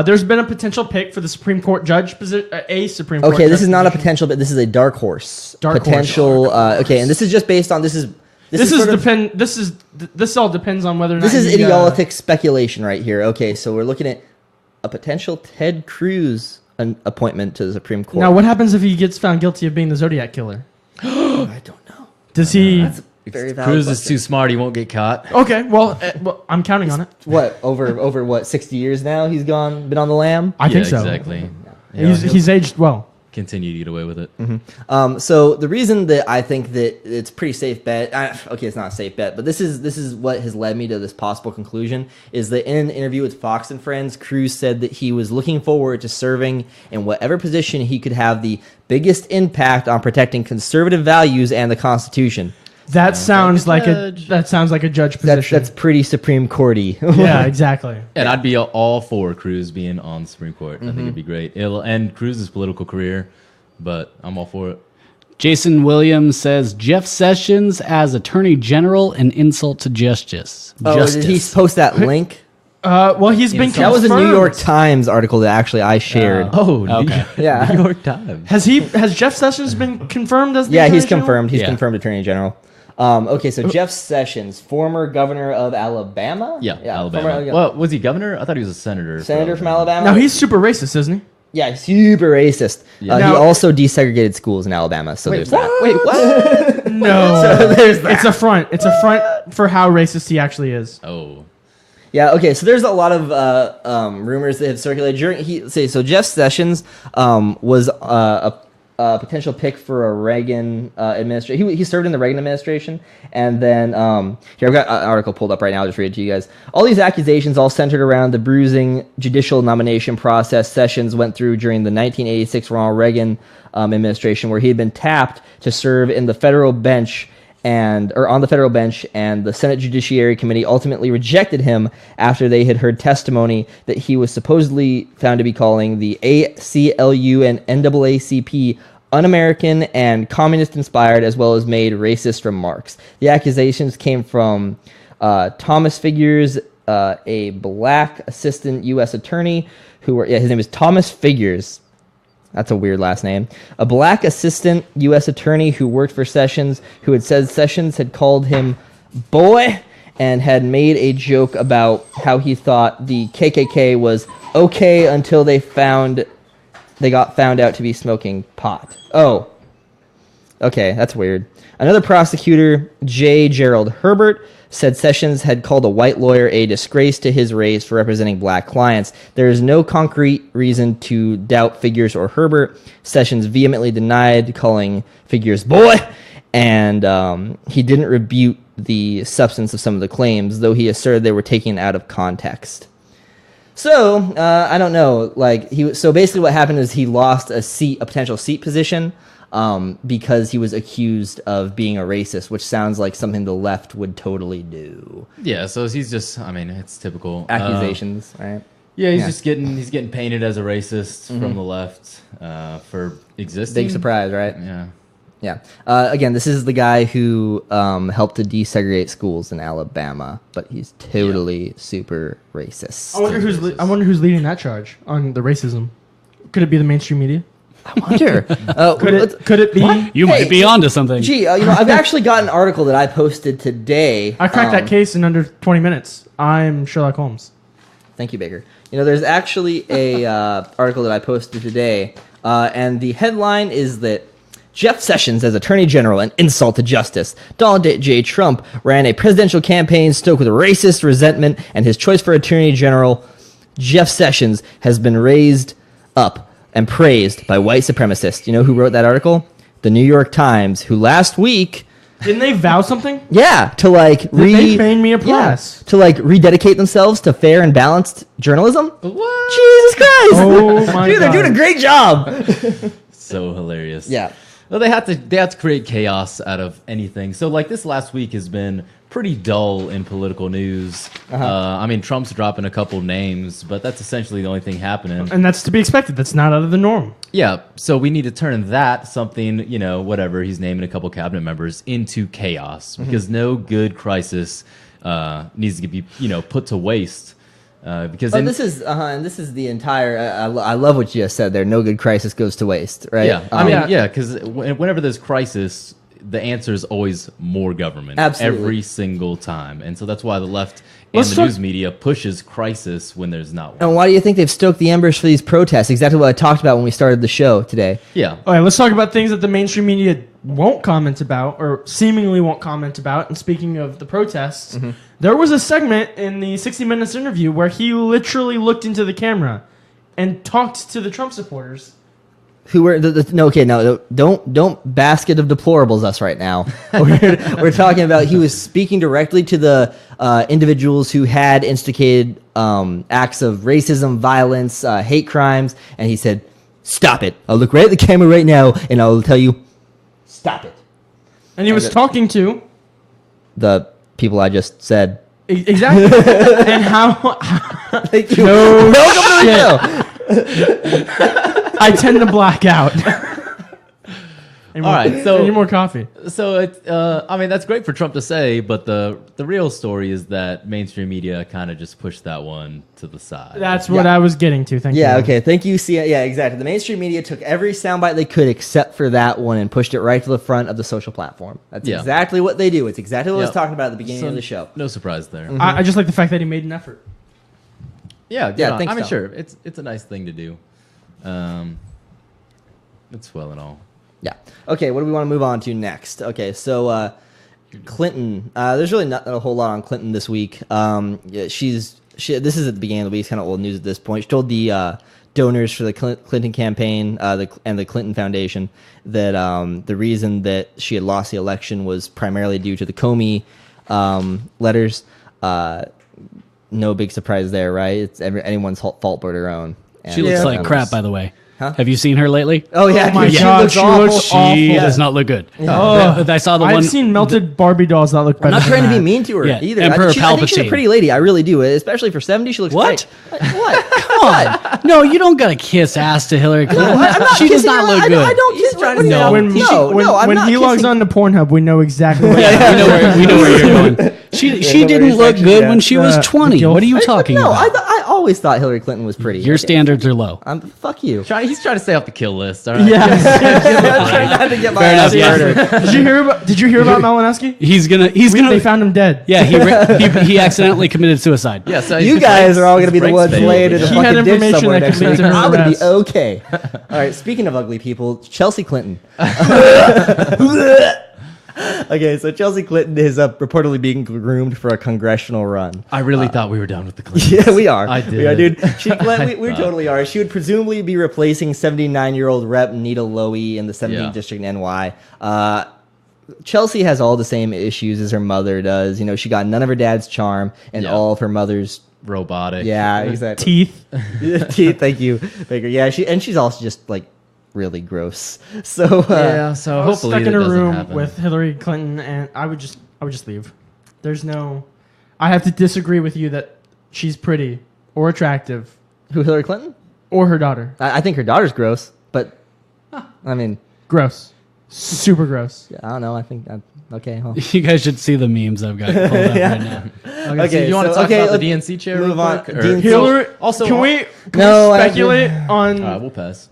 There's been a potential pick for the Supreme Court judge position. A Supreme Court. Okay, this judge is not a position. potential, but this is a dark horse. Dark horse. potential. Okay, and this is just based on this is sort of- This all depends on whether or not This is he, Idiolitics speculation right here. Okay, so we're looking at a potential Ted Cruz appointment to the Supreme Court. Now, what happens if he gets found guilty of being the Zodiac killer? I don't know. Does he? Very valid Cruz is question. too smart. He won't get caught. Okay, well, I'm counting on it. What over what 60 years now? He's been on the lam. I think so. Exactly. Yeah, He's aged well. continue to get away with it. So the reason that I think that it's a pretty safe bet, okay, it's not a safe bet, but this is what has led me to this possible conclusion, is that in an interview with Fox and Friends, Cruz said that he was looking forward to serving in whatever position he could have the biggest impact on protecting conservative values and the Constitution. That sounds like a judge position. That's pretty Supreme Courty. Yeah, exactly. And I'd be all for Cruz being on the Supreme Court. I think it'd be great. It'll end Cruz's political career, but I'm all for it. Jason Williams says Jeff Sessions as Attorney General, an insult to justice. Did he post that link? Well, he's been That was a New York Times article that actually I shared. Okay. Yeah. New York Times. Has Jeff Sessions been confirmed as the Yeah, Attorney he's General? confirmed. He's Yeah. confirmed Attorney General. Okay, so Jeff Sessions, former governor of Alabama. Yeah, Alabama. former- Well, was he governor? I thought he was a senator. Senator from Alabama. No, he's super racist, isn't he? Yeah, super racist. Yeah. He Now- also desegregated schools in Alabama. So there's that. Wait, what? No. So there's that. It's a front. It's a front for how racist he actually is. Oh. Yeah. Okay. So there's a lot of rumors that have circulated so Jeff Sessions was a potential pick for a Reagan administration. He served in the Reagan administration, and then here I've got an article pulled up right now. I'll just read it to you guys. All these accusations all centered around the bruising judicial nomination process Sessions went through during the 1986 Ronald Reagan administration, where he had been tapped to serve in the federal bench on the federal bench, and the Senate Judiciary Committee ultimately rejected him after they had heard testimony that he was supposedly found to be calling the ACLU and NAACP un-American and communist-inspired, as well as made racist remarks. The accusations came from Thomas Figures, a black assistant U.S. attorney his name is Thomas Figures. That's a weird last name. A black assistant U.S. attorney who worked for Sessions, who had said Sessions had called him boy and had made a joke about how he thought the KKK was okay until they got found out to be smoking pot. Oh. Okay, that's weird. Another prosecutor, J. Gerald Herbert, said Sessions had called a white lawyer a disgrace to his race for representing black clients. There is no concrete reason to doubt Figures or Herbert. Sessions vehemently denied calling Figures boy, and he didn't rebuke the substance of some of the claims, though he asserted they were taken out of context. So, I don't know. So basically what happened is he lost a potential seat position, because he was accused of being a racist, which sounds like something the left would totally do. Yeah, so he's just, it's typical. Accusations, right? Yeah, he's getting painted as a racist from the left for existing. Big surprise, right? Yeah. Yeah. Again, this is the guy who helped to desegregate schools in Alabama, but he's totally super racist. I wonder who's leading that charge on the racism. Could it be the mainstream media? I wonder. Could it be? You might be onto something. Gee, I've actually got an article that I posted today. I cracked that case in under 20 minutes. I'm Sherlock Holmes. Thank you, Baker. There's actually a article that I posted today, and the headline is that Jeff Sessions as Attorney General, an insult to justice. Donald J. Trump ran a presidential campaign stoked with racist resentment, and his choice for Attorney General, Jeff Sessions, has been raised up and praised by white supremacists. You know who wrote that article? The New York Times, who last week... Didn't they vow something? Yeah, to they feign me applause. to rededicate themselves to fair and balanced journalism. What? Jesus Christ! Oh my Dude, they're God. doing a great job. So hilarious. Yeah. Well, they have to create chaos out of anything. So this last week has been pretty dull in political news. Trump's dropping a couple names, but that's essentially the only thing happening. And that's to be expected. That's not out of the norm. Yeah, so we need to turn that something, whatever, he's naming a couple cabinet members, into chaos, because no good crisis needs to be, put to waste. Because this is the entire. I love what you just said there. No good crisis goes to waste, right? Yeah, because whenever there's crisis, the answer is always more government. Absolutely. Every single time. And so that's why the left and Let's the talk- news media pushes crisis when there's not one. And why do you think they've stoked the embers for these protests? Exactly what I talked about when we started the show today. Yeah. All right, let's talk about things that the mainstream media won't comment about, or seemingly won't comment about. And speaking of the protests, there was a segment in the 60 Minutes interview where he literally looked into the camera and talked to the Trump supporters. Who were don't basket of deplorables us right now. We're talking about he was speaking directly to the individuals who had instigated acts of racism, violence, hate crimes, and he said, "Stop it! I'll look right at the camera right now, and I'll tell you, stop it." And he was talking to The people I just said. exactly and how Thank you. No Welcome to the show. I tend to black out. All right, so I need more coffee. So it's, I mean, that's great for Trump to say, but the real story is that mainstream media kind of just pushed that one to the side. That's what I was getting to. Thank you. Yeah, okay. Thank you. See, yeah, exactly. The mainstream media took every soundbite they could except for that one and pushed it right to the front of the social platform. That's Yeah. exactly what they do. It's exactly what I was Yep. talking about at the beginning So of the show. No surprise there. I just like the fact that he made an effort. Yeah, good Yeah, on. thanks, I mean, Tom. sure, it's a nice thing to do. It's well and all. Yeah. Okay, what do we want to move on to next? Okay, so Clinton. There's really not a whole lot on Clinton this week. Yeah, this is at the beginning of the week. It's kind of old news at this point. She told the donors for the Clinton campaign and the Clinton Foundation that the reason that she had lost the election was primarily due to the Comey letters. No big surprise there, right? It's anyone's fault but her own. And She looks that like was- crap, by the way. Huh? Have you seen her lately? Oh yeah, Oh my dude, God, looks she awful. looks She awful. does not look good. Oh. I saw the I've one. seen melted Barbie dolls that look better. I'm not trying to be than that. mean to her Yeah, either. Emperor I think she's a Palpatine. pretty lady. I really do. Especially for 70, she looks What? great. What? Come on. No, you don't gotta kiss ass to Hillary Clinton. I'm not She does kissing not her. look I good. don't kiss. trying What to do you say- mean? When I'm not he logs kissing. on to Pornhub, we know exactly what Yeah, we know where you're going. She didn't look good when she was The 20. guilt. What are you talking No, about? I always thought Hillary Clinton was pretty. Your Okay. standards are low. Oh, Fuck you. He's trying to stay off the kill list. All right. Yeah. I'm trying not to get my Fair ass enough, murdered. Did you hear about Malinowski? He's gonna. They found him dead. Yeah, he accidentally committed suicide. Yeah. So You guys are all going to be the ones laying in a He had fucking ditch information somewhere that next could lead week. to her I'm going to be arrest. okay. All right, speaking of ugly people, Chelsea Clinton. Okay, so Chelsea Clinton is reportedly being groomed for a congressional run. I really thought we were done with the Clintons. Yeah, we are. I did. We are, dude. We totally are. She would presumably be replacing 79-year-old Rep. Nita Lowey in the 17th Yeah. District in NY. Chelsea has all the same issues as her mother does. You know, she got none of her dad's charm and Yeah. all of her mother's. Robotic. Yeah, exactly. Teeth. Teeth. Thank you, Baker. Yeah, she's also just like really gross. So Yeah. So I was hopefully stuck in that a doesn't room happen. with Hillary Clinton, and I would just leave. There's no. I have to disagree with you that she's pretty or attractive who, Hillary Clinton? or her daughter. I think her daughter's gross, but I mean, Gross. Super gross. I don't know. I think okay. Well. You guys should see the memes I've got pulled up right now. Okay, so you want to talk about the DNC chair? move real on. quick, or- DNC. Hillary. Also, can we No, I- speculate on All right, we'll pass.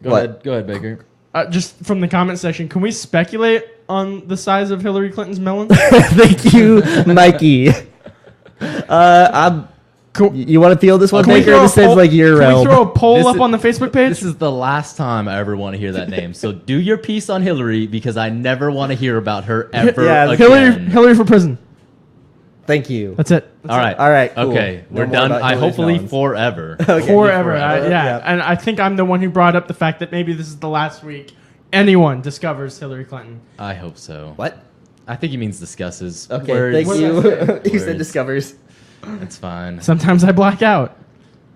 Go What? ahead. Go ahead, Baker. just from the comment section? Can we speculate on the size of Hillary Clinton's melon? Thank you, Mikey. You want to feel this one, Can we Baker? throw a This seems poll- like your Can we realm. throw a poll This up is- on the Facebook page? This is the last time I ever want to hear that name. So do your piece on Hillary because I never want to hear about her ever Yeah, again. Hillary for prison. Thank you. That's it. That's All it. right. All right, cool. Okay, No we're more done. about I Hillary's hopefully melons. forever. Okay. Forever. Forever. Yeah. Yeah. And I think I'm the one who brought up the fact that maybe this is the last week anyone discovers Hillary Clinton. I hope so. What? I think he means discusses. Okay, Words. thank What you. did I You said Words. discovers. That's fine. Sometimes I black out.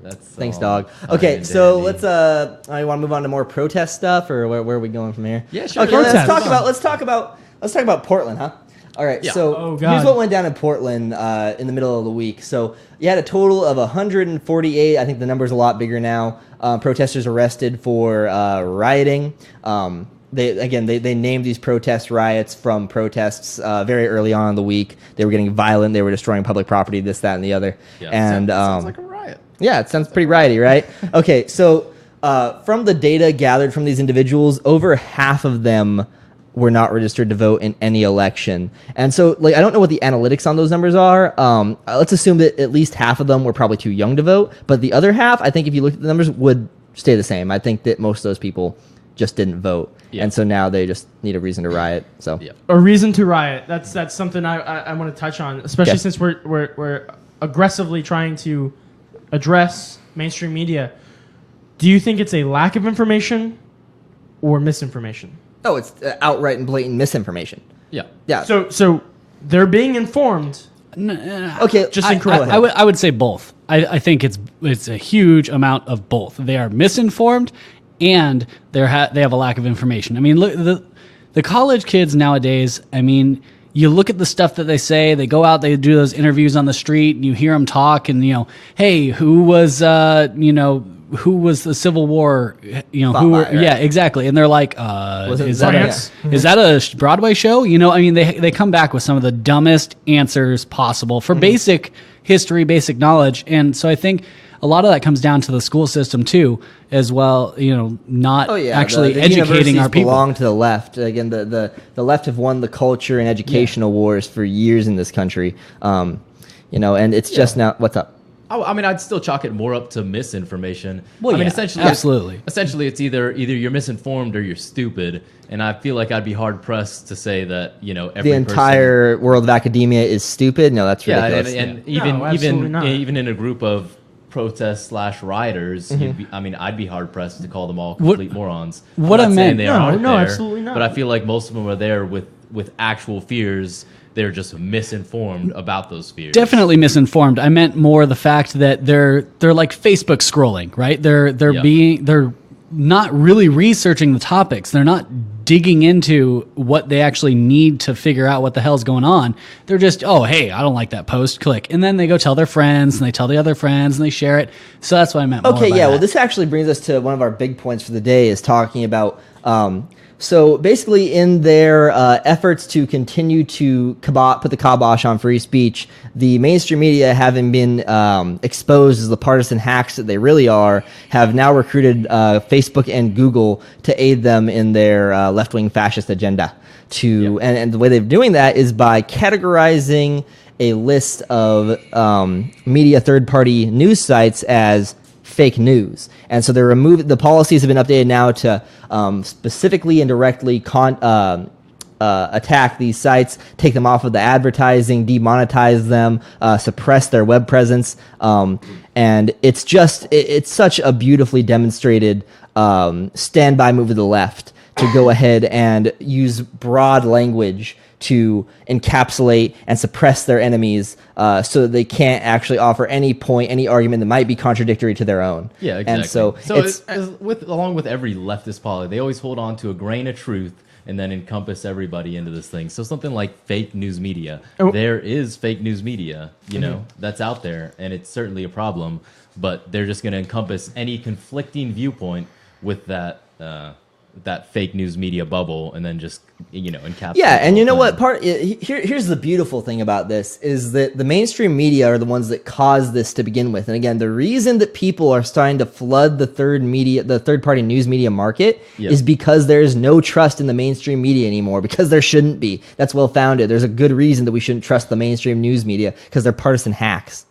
That's Thanks, all dog. fine Okay, and so dandy. let's. I want to move on to more protest stuff, or where are we going from here? Yeah, sure. Okay, Protest. let's talk about Portland, huh? All right. Yeah. So Oh, God. here's what went down in Portland in the middle of the week. So you had a total of 148. I think the number's a lot bigger now. Protesters arrested for rioting. They named these protest riots from protests very early on in the week. They were getting violent. They were destroying public property, this, that, and the other. Yeah, And sounds like a riot. yeah, it sounds pretty righty, right? Okay, so from the data gathered from these individuals, over half of them were not registered to vote in any election. And so, like, I don't know what the analytics on those numbers are. Let's assume that at least half of them were probably too young to vote, but the other half, I think if you look at the numbers, would stay the same. I think that most of those people just didn't vote. Yeah. And so now they just need a reason to riot. So Yeah. A reason to riot. That's something I want to touch on, especially Okay. since we're aggressively trying to address mainstream media. Do you think it's a lack of information or misinformation? Oh, it's outright and blatant misinformation. Yeah. Yeah. So they're being informed. Okay, Just I- incorrect. I would say both. I think it's a huge amount of both. They are misinformed, and they have a lack of information. I mean, look, the college kids nowadays. I mean, you look at the stuff that they say. They go out, they do those interviews on the street, and you hear them talk. And hey, who was who was the Civil War? Spotlight, right? Yeah, exactly. And they're like, it is that France? is that a Broadway show? I mean, they come back with some of the dumbest answers possible for basic history, basic knowledge. And so I think a lot of that comes down to the school system too, as well. Not actually the educating universities our people. belong to the left. Again, the left have won the culture and educational wars for years in this country. And it's just now. What's up? I mean, I'd still chalk it more up to misinformation. Well, I mean, yeah, essentially, absolutely. Essentially, it's either you're misinformed or you're stupid, and I feel like I'd be hard pressed to say that every The entire world of academia is stupid. No, that's ridiculous. and No, absolutely not. even in a group of protest / rioters, I'd be hard pressed to call them all complete morons. what I'm not I saying meant- they No, aren't no, there, absolutely not. But I feel like most of them are there with actual fears. They're just misinformed about those fears. Definitely misinformed. I meant more the fact that they're like Facebook scrolling, right? They're not really researching the topics. They're not digging into what they actually need to figure out what the hell's going on. They're just, oh, hey, I don't like that post, click. And then they go tell their friends, and they tell the other friends, and they share it. So that's what I meant more Okay, by yeah. Well, that. this actually brings us to one of our big points for the day, is talking about. So basically, in their efforts to continue to put the kibosh on free speech, the mainstream media, having been exposed as the partisan hacks that they really are, have now recruited Facebook and Google to aid them in their left-wing fascist agenda. And the way they're doing that is by categorizing a list of media third-party news sites as fake news. And so the policies have been updated now to specifically and directly attack these sites, take them off of the advertising, demonetize them, suppress their web presence. And it's such a beautifully demonstrated standby move of the left to go ahead and use broad language to encapsulate and suppress their enemies so that they can't actually offer any point, any argument that might be contradictory to their own. Yeah, exactly. And so it's along with every leftist policy, they always hold on to a grain of truth and then encompass everybody into this thing. So something like fake news media, there is fake news media, that's out there, and it's certainly a problem. But they're just going to encompass any conflicting viewpoint with that fake news media bubble, and then just encapsulate. Yeah, and the you know whole what? thing. Here's the beautiful thing about this is that the mainstream media are the ones that caused this to begin with. And again, the reason that people are starting to flood the third-party news media market is because there is no trust in the mainstream media anymore, because there shouldn't be. That's well founded. There's a good reason that we shouldn't trust the mainstream news media, because they're partisan hacks.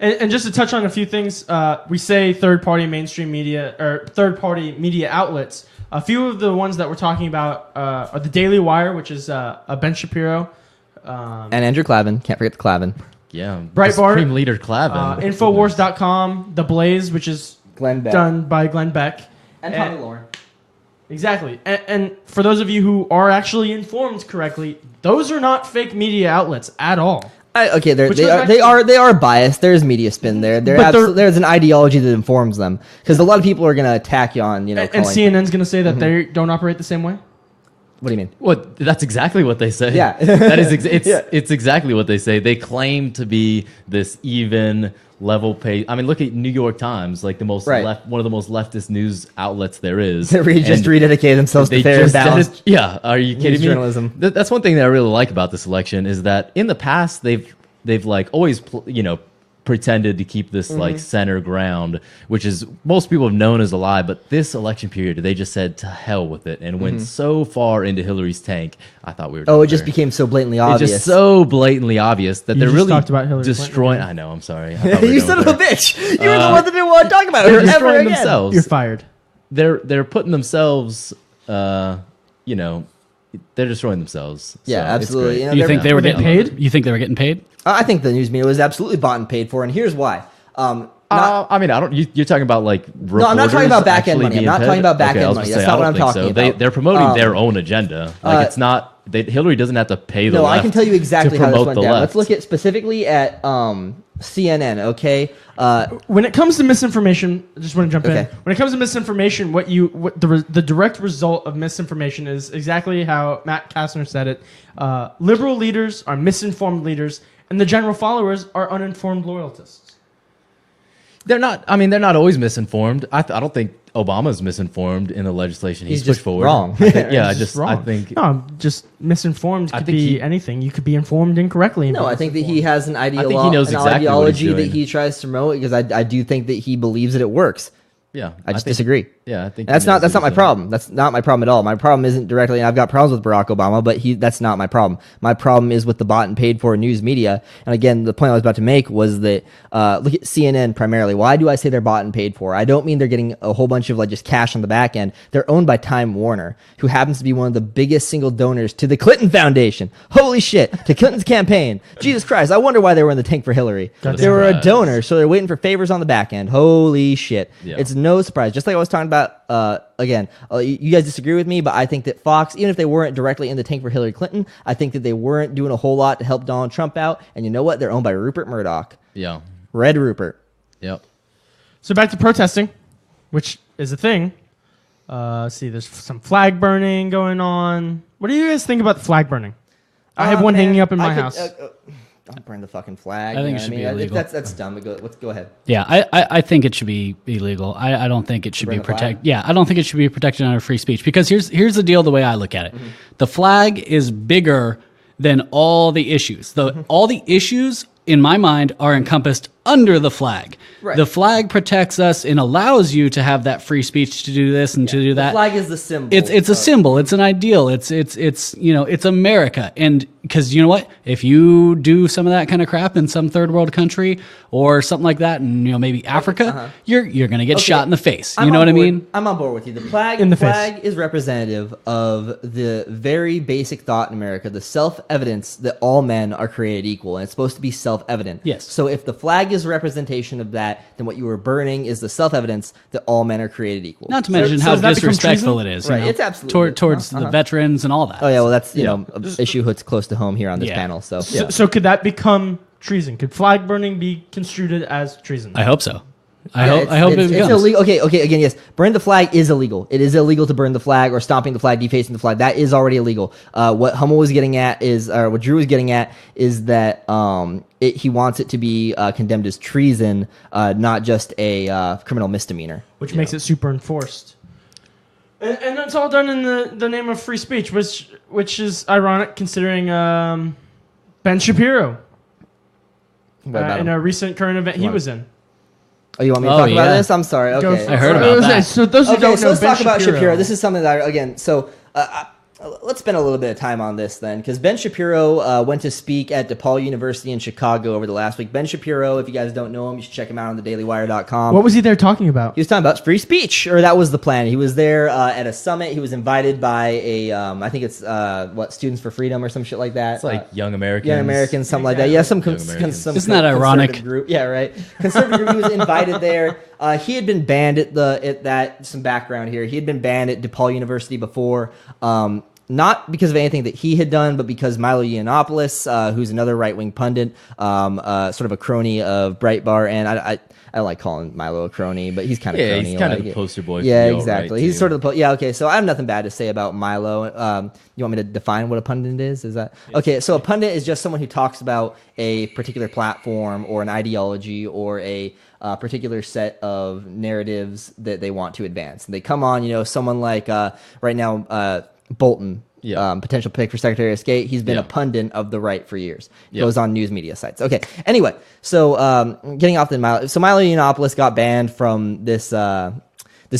And just to touch on a few things, we say third-party mainstream media or third-party media outlets. A few of the ones that we're talking about are the Daily Wire, which is Ben Shapiro. And Andrew Clavin. Can't forget the Clavin. Yeah, Breitbart, Supreme Leader Clavin. Infowars.com, The Blaze, which is Glenn Beck. done by Glenn Beck. And Tommy Lauren. Exactly. And for those of you who are actually informed correctly, those are not fake media outlets at all. Okay, Which goes back they to- are biased. There's media spin there. There's an ideology that informs them, because a lot of people are going to attack you on And calling- CNN's going to say that they don't operate the same way? What do you mean? Well, that's exactly what they say. Yeah. That is it's Yeah. it's exactly what they say. They claim to be this even level pay. I mean, look at New York Times, like the most Right. one of the most leftist news outlets there is. They just And rededicated themselves to they fair and just balanced. yeah, are you kidding me? journalism. That's one thing that I really like about this election, is that in the past they've like always pretended to keep this like center ground, which is most people have known as a lie. But this election period, they just said to hell with it and went so far into Hillary's tank. I thought we were. Oh, it just became so blatantly obvious. It's just so blatantly obvious that they're just really talked about Hillary destroying. Clinton. I know. I'm sorry. I thought we were You done son of with a her. bitch! You were the one that didn't want to talk about They're her ever destroying again. themselves. You're fired. They're putting themselves. You know, they're destroying themselves. Yeah, So it's absolutely. great. You know, You they're- think they were Were they getting paid? You think they were getting paid? I think the news media was absolutely bought and paid for, and here's why. I mean, I don't. You're talking about like. No, I'm not talking about back end money. I'm not talking about back end money. That's not what I'm talking about. They're promoting their own agenda. Like it's not. Hillary doesn't have to pay the No, left I can tell you exactly to how this promote went the down. left. Let's look at specifically at CNN. Okay, When it comes to misinformation, I just want to jump Okay. in. When it comes to misinformation, the direct result of misinformation is exactly how Matt Kastner said it. Liberal leaders are misinformed leaders, and the general followers are uninformed loyalists. They're not. I mean, they're not always misinformed. I don't think Obama's misinformed in the legislation he's pushed just forward. wrong. Yeah, It's just wrong. I think. No, just misinformed I could think be he- anything. You could be informed incorrectly. and no, be I think that he has an, think he knows exactly what he's ideology that doing. he tries to promote because I do think that he believes that it works. Yeah, I just think- disagree. Yeah, I think That's he not knows that's not what my he's doing. problem. That's not my problem at all. My problem isn't directly, and I've got problems with Barack Obama, but that's not my problem. My problem is with the bought and paid for news media. And again, the point I was about to make was that look at CNN primarily. Why do I say they're bought and paid for? I don't mean they're getting a whole bunch of like just cash on the back end. They're owned by Time Warner, who happens to be one of the biggest single donors to the Clinton Foundation. Holy shit, to Clinton's campaign. Jesus Christ, I wonder why they were in the tank for Hillary. God They damn. were a Surprise. donor, so they're waiting for favors on the back end. Holy shit. Yeah. It's no surprise. Just like I was talking about, again, you guys disagree with me, but I think that Fox, even if they weren't directly in the tank for Hillary Clinton, I think that they weren't doing a whole lot to help Donald Trump out. And you know what? They're owned by Rupert Murdoch. Yeah. Red Rupert. Yep. So back to protesting, which is a thing. See, there's some flag burning going on. What do you guys think about the flag burning? I have one hanging up in my house. Don't burn the fucking flag. I think you know it should what be I mean? illegal. That's dumb. Let's go ahead. Yeah, I think it should be illegal. I don't think it should burn be the flag? protected. Yeah, I don't think it should be protected under free speech because here's the deal. The way I look at it, the flag is bigger than all the issues. All the issues in my mind are encompassed under the flag. Right. The flag protects us and allows you to have that free speech to do this and to do that. The flag is the symbol. It's a symbol. It's an ideal. It's it's America. And because you know what, if you do some of that kind of crap in some third world country or something like that, and maybe Africa, you're gonna get Okay. shot in the face. I'm You know on what I board- mean? I'm on board with you. The flag, In the face. flag is representative of the very basic thought in America, the self-evidence that all men are created equal, and it's supposed to be self-evident. Yes. So if the flag is a representation of that, then what you were burning is the self-evidence that all men are created equal. Not to mention so how does that become disrespectful treason? it is. Right, You know, it's absolutely- towards the veterans and all that. Oh yeah, well that's you Yeah. know an issue that's close to home here on this Yeah. panel. So So could that become treason? Could flag burning be construed as treason? I hope so. I Yeah, hope it it's becomes. illegal. Okay, again, yes. Burn the flag is illegal. It is illegal to burn the flag or stomping the flag, defacing the flag. That is already illegal. What Hummel was getting at is, or what Drew was getting at is that he wants it to be condemned as treason, not just a criminal misdemeanor. Which makes it super enforced. And it's all done in the name of free speech, which is ironic considering Ben Shapiro What about in him? a recent current event he was in. Oh, you want me to Oh, talk about yeah. this? I'm sorry. Go Okay. for I heard it. about that. So those who Okay, don't so know, let's Ben talk about Shapiro. This is something that again. So let's spend a little bit of time on this then, because Ben Shapiro went to speak at DePaul University in Chicago over the last week. Ben Shapiro, if you guys don't know him, you should check him out on thedailywire.com. What was he there talking about? He was talking about free speech, or that was the plan. He was there at a summit. He was invited by I think it's Students for Freedom or some shit like that. It's like Young Americans. Young Americans, something like that. Yeah, some, Young Americans. some Isn't that ironic? conservative group. Yeah, right. Conservative group. He was invited there. He had been banned at that. Some background here. He had been banned at DePaul University before. Not because of anything that he had done, but because Milo Yiannopoulos, who's another right-wing pundit, sort of a crony of Breitbart, and I don't like calling Milo a crony, but he's kind of Yeah, crony. he's kind of like the it. poster boy. Yeah, for the exactly. alt-right, He's too. sort of yeah. Okay, so I have nothing bad to say about Milo. You want me to define what a pundit is? Is that okay? So a pundit is just someone who talks about a particular platform or an ideology or a particular set of narratives that they want to advance. And they come on, someone like right now Bolton. potential pick for Secretary of State. He's been a pundit of the right for years. Goes on news media sites. Okay. Anyway, so getting off the Milo. So Milo Yiannopoulos got banned from this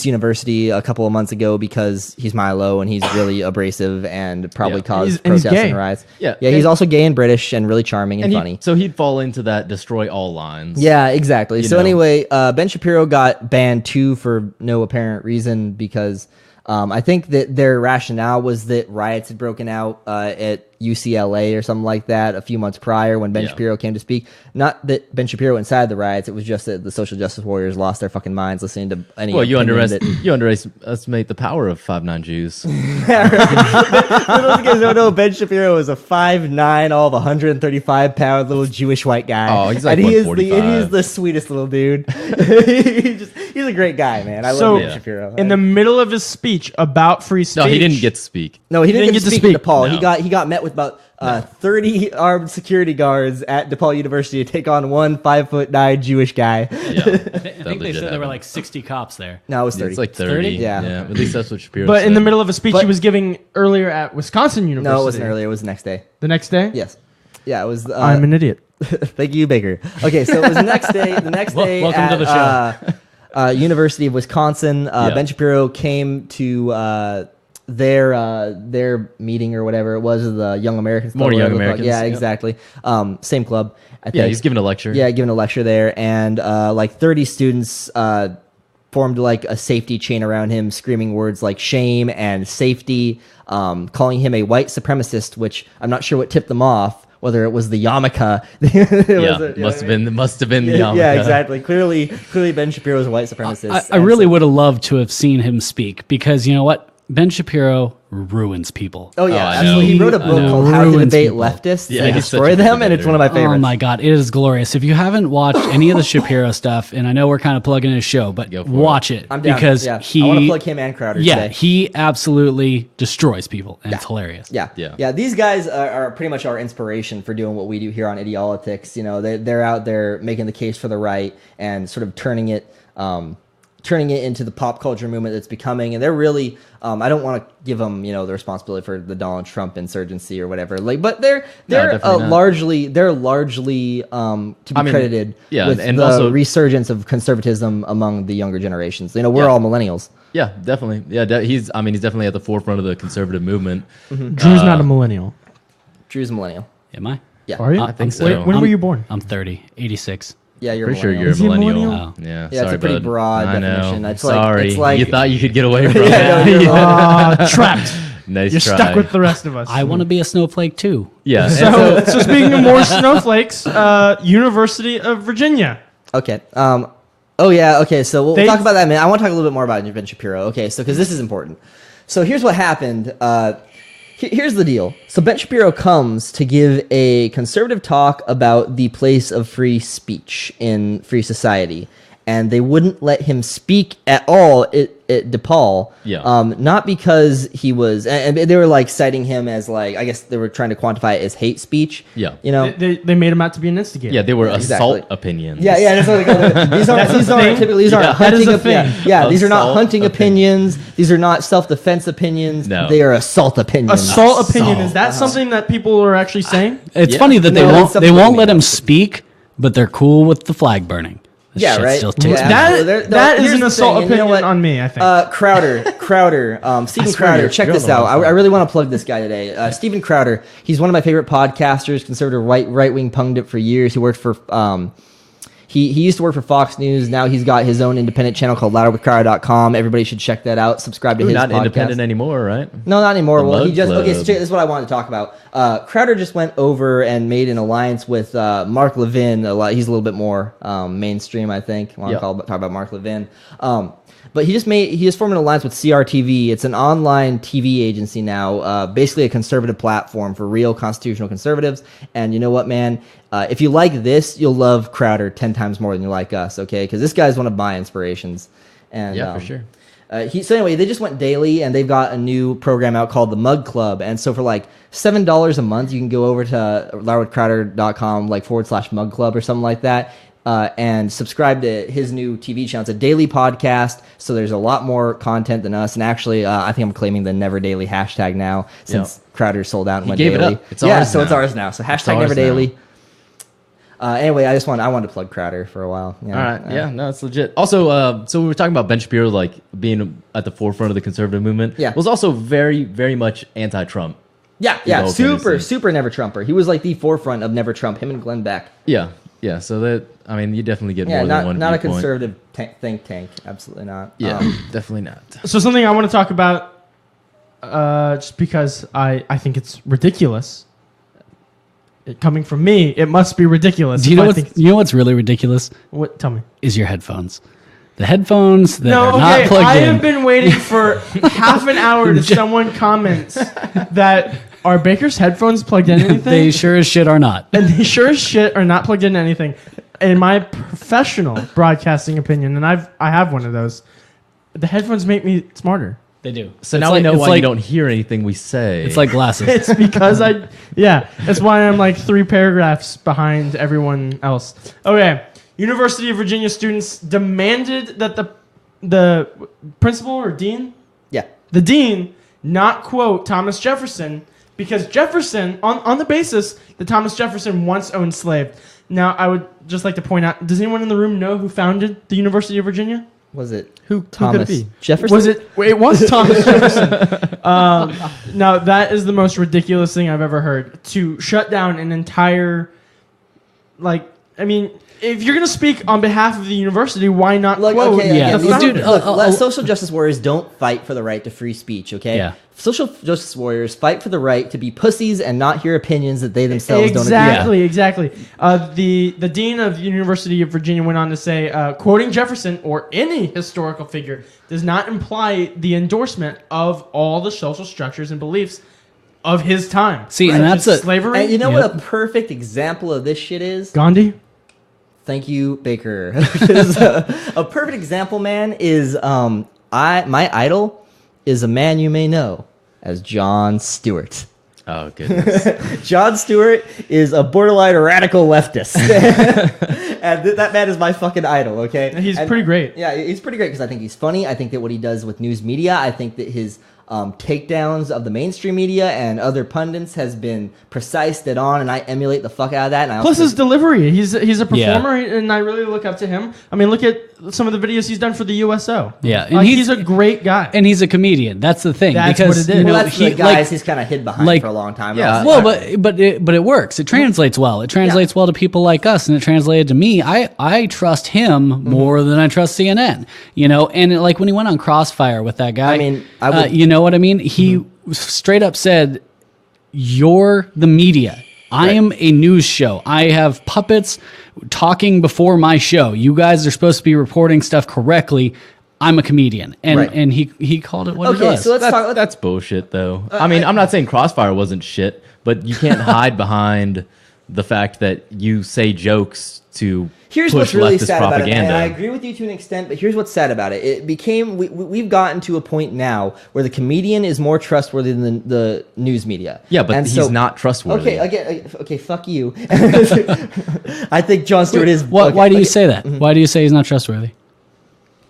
university a couple of months ago because he's Milo and he's really abrasive and probably caused protests and riots. Yeah, he's also gay and British and really charming and funny. So he'd fall into that destroy all lines. Yeah, exactly. Anyway, Ben Shapiro got banned too for no apparent reason because I think that their rationale was that riots had broken out at UCLA or something like that a few months prior when Ben Shapiro came to speak. Not that Ben Shapiro incited the riots; it was just that the social justice warriors lost their fucking minds listening to any. Well, you underestimate the power of 5'9" Jews. For those guys don't know, Ben Shapiro is a 5'9", all of 135-pound little Jewish white guy. Oh, he's like and he 145. is the sweetest little dude. He's a great guy, man. I love Ben Shapiro. In the middle of his speech about free speech, No, he didn't get to speak. No, he didn't get to speak to DePaul. No. He got met with about 30 armed security guards at DePaul University to take on one 5'9" Jewish guy. Yeah, I think they said there were like 60 cops there. No, it was 30. It's like 30. Yeah. At least that's what Shapiro But said. in the middle of a speech he was giving earlier at Wisconsin University. No, it wasn't earlier. It was the next day. The next day? Yes. Yeah, it was. I'm an idiot. Thank you, Baker. Okay, so it was the next day. The next day Welcome to the show. University of Wisconsin. Ben Shapiro came to their meeting or whatever it was, the Young Americans Club. More Young Americans. Yeah, exactly. Same club. I think. Yeah, he's giving a lecture. Yeah, giving a lecture there, and like 30 students formed like a safety chain around him, screaming words like shame and safety, calling him a white supremacist, which I'm not sure what tipped them off. Whether it was the yarmulke, must have been the yarmulke. Yeah, exactly. Clearly, Ben Shapiro is a white supremacist. I really would have loved to have seen him speak because you know what? Ben Shapiro ruins people. Oh yeah, I absolutely. know. He wrote a book called How to Ruins Debate people. Leftists Yeah, and he's Destroy such a Them, good and it's one of my favorites. Oh my god, it is glorious. If you haven't watched any of the Shapiro stuff, and I know we're kind of plugging his show, but Go for watch it I'm down. because Yeah. he I want to plug him and Crowder yeah, today. he absolutely destroys people, and it's hilarious. Yeah. These guys are pretty much our inspiration for doing what we do here on Idiolitics. You know, they're out there making the case for the right and sort of turning it into the pop culture movement that's becoming. And they're really, I don't want to give them, the responsibility for the Donald Trump insurgency or whatever. But they're largely to be credited with and the also resurgence of conservatism among the younger generations. We're all millennials. Yeah, definitely. Yeah, he's definitely at the forefront of the conservative movement. Drew's not a millennial. Drew's a millennial. Am I? Yeah. Are you? I think so. When were you born? I'm 30, 86. Yeah, you're Pretty a sure millennial. you're a Is he a millennial. millennial? Yeah, Yeah, sorry, it's a pretty bud. broad I definition. know. It's like- Sorry, it's like- you thought you could get away from Yeah, it. no, you're wrong. Trapped. Nice You're try. stuck with the rest of us. I want to be a snowflake too. Yeah. So speaking of more snowflakes, University of Virginia. Okay. Oh yeah. Okay. So we'll They- talk about that in a minute. I want to talk a little bit more about Ben Shapiro. Okay. So because this is important. So here's what happened. Here's the deal. So Ben Shapiro comes to give a conservative talk about the place of free speech in free society, and they wouldn't let him speak at all at DePaul. Yeah. Not because he was, and they were like citing him as like, I guess they were trying to quantify it as hate speech. Yeah. They made him out to be an instigator. Yeah, they were Exactly. assault opinions. Yeah, that's what they call it. These aren't typically these aren't Yeah, that is hunting a thing. Yeah, these are not Assault hunting opinions. These are not self-defense opinions. No. They are assault opinions. Assault opinion. Is that something that people are actually saying? It's Yeah. funny that No, it's they won't let something- him speak, but they're cool with the flag burning. This Yeah, shit right. Still ticks Yeah. me. That is here's an the assault thing, and you know opinion what? on me, I think. Stephen Crowder, check you're this on the out. wrong I really want to plug this guy today. Stephen Crowder, he's one of my favorite podcasters, conservative right-wing pundit for years. He worked for, he used to work for Fox News. Now he's got his own independent channel called louderwithcrowder.com. Everybody should check that out. Subscribe to his Not podcast. independent anymore, right? No, not anymore. The Well, he Mug just okay. So Club. this is what I wanted to talk about. Crowder just went over and made an alliance with Mark Levin. He's a little bit more mainstream, I think. I want to talk about Mark Levin. But he just formed an alliance with CRTV. It's an online TV agency now, basically a conservative platform for real constitutional conservatives. And you know what, man? If you like this, you'll love Crowder 10 times more than you like us, okay? Because this guy's one of my inspirations. And Yeah, for sure. So anyway, they just went daily, and they've got a new program out called the Mug Club. And so for like $7 a month, you can go over to louderwithcrowder.com /Mug Club or something like that. and subscribe to his new TV channel. It's a daily podcast, so there's a lot more content than us. And actually, I think I'm claiming the Never Daily hashtag now since Crowder sold out and went gave it daily. up. It's ours It's now. ours now. So hashtag ours Never now. Daily. Anyway, I wanted to plug Crowder for a while. All right. No, it's legit. Also, so we were talking about Ben Shapiro like being at the forefront of the conservative movement. Yeah. Was also very, very much anti-Trump. Yeah, whole tendency. super Never Trumper. He was like the forefront of Never Trump. Him and Glenn Beck. Yeah. So that, I mean, you definitely get Yeah, more than one not a viewpoint. conservative think tank. Absolutely not. Yeah, definitely not. So something I want to talk about, just because I think it's ridiculous. Coming from me, it must be ridiculous. Do you if know what's really ridiculous? What? Tell me. Is your headphones. The headphones that No, are not okay. plugged I in. have been waiting for half an hour to someone comments that are Baker's headphones plugged in anything, They sure as shit are not. and they sure as shit are not plugged into anything. In my professional broadcasting opinion, and I have one of those, the headphones make me smarter. They do. So now we know why you don't hear anything we say. It's like glasses. It's because that's why I'm like 3 paragraphs behind everyone else. Okay. University of Virginia students demanded that the principal or dean, Yeah. the dean, not quote Thomas Jefferson because Jefferson, on the basis that Thomas Jefferson once owned slaves. Now, I would just like to point out, does anyone in the room know who founded the University of Virginia? Was it Who Thomas could it be? Jefferson? Was it? It was Thomas Jefferson. Now that is the most ridiculous thing I've ever heard. To shut down an entire, if you're gonna speak on behalf of the university, why not Like, quote? okay, Yeah, again, the dude, founder? look, social justice warriors don't fight for the right to free speech, okay? Yeah. Social justice warriors fight for the right to be pussies and not hear opinions that they themselves don't agree. Exactly. The dean of the University of Virginia went on to say, quoting Jefferson or any historical figure does not imply the endorsement of all the social structures and beliefs of his time. See, and that's Just a- slavery. And you know Yep. what a perfect example of this shit is? Gandhi. Thank you, Baker. 'Cause, a perfect example, man, is my idol is a man you may know as Jon Stewart. Oh, goodness. Jon Stewart is a borderline radical leftist. And that man is my fucking idol, okay? He's And- pretty great. Yeah, he's pretty great because I think he's funny. I think that what he does with news media, I think that his takedowns of the mainstream media and other pundits has been precise, dead on, and I emulate the fuck out of that. And I Plus also his delivery. He's a Yeah. performer, and I really look up to him. I mean, look at some of the videos he's done for the USO. Yeah, and Like, he's- he's a great guy. And he's a comedian. That's the thing. That's because, what it is. You know, well, that's he, the guys like, he's kind of hid behind like- for a long time. Yeah. well, but it works. It translates well. It translates well to people like us, and it translated to me. I trust him more than I trust CNN. You know, and like when he went on Crossfire with that guy. I mean, I would- you know what I mean? He straight up said, "You're the media. I am a news show. I have puppets talking before my show. You guys are supposed to be reporting stuff correctly. I'm a comedian," and Right. and he called it what it Okay, was. so let's talk. That's bullshit, though. I mean, I'm not saying Crossfire wasn't shit, but you can't hide behind the fact that you say jokes to Here's push what's really leftist sad about it, propaganda. and I agree with you to an extent, but here's what's sad about it. It became we've gotten to a point now where the comedian is more trustworthy than the news media. Yeah, but And he's so- not trustworthy. Okay, fuck you. I think Jon Stewart is. Why do you say that? Mm-hmm. Why do you say he's not trustworthy?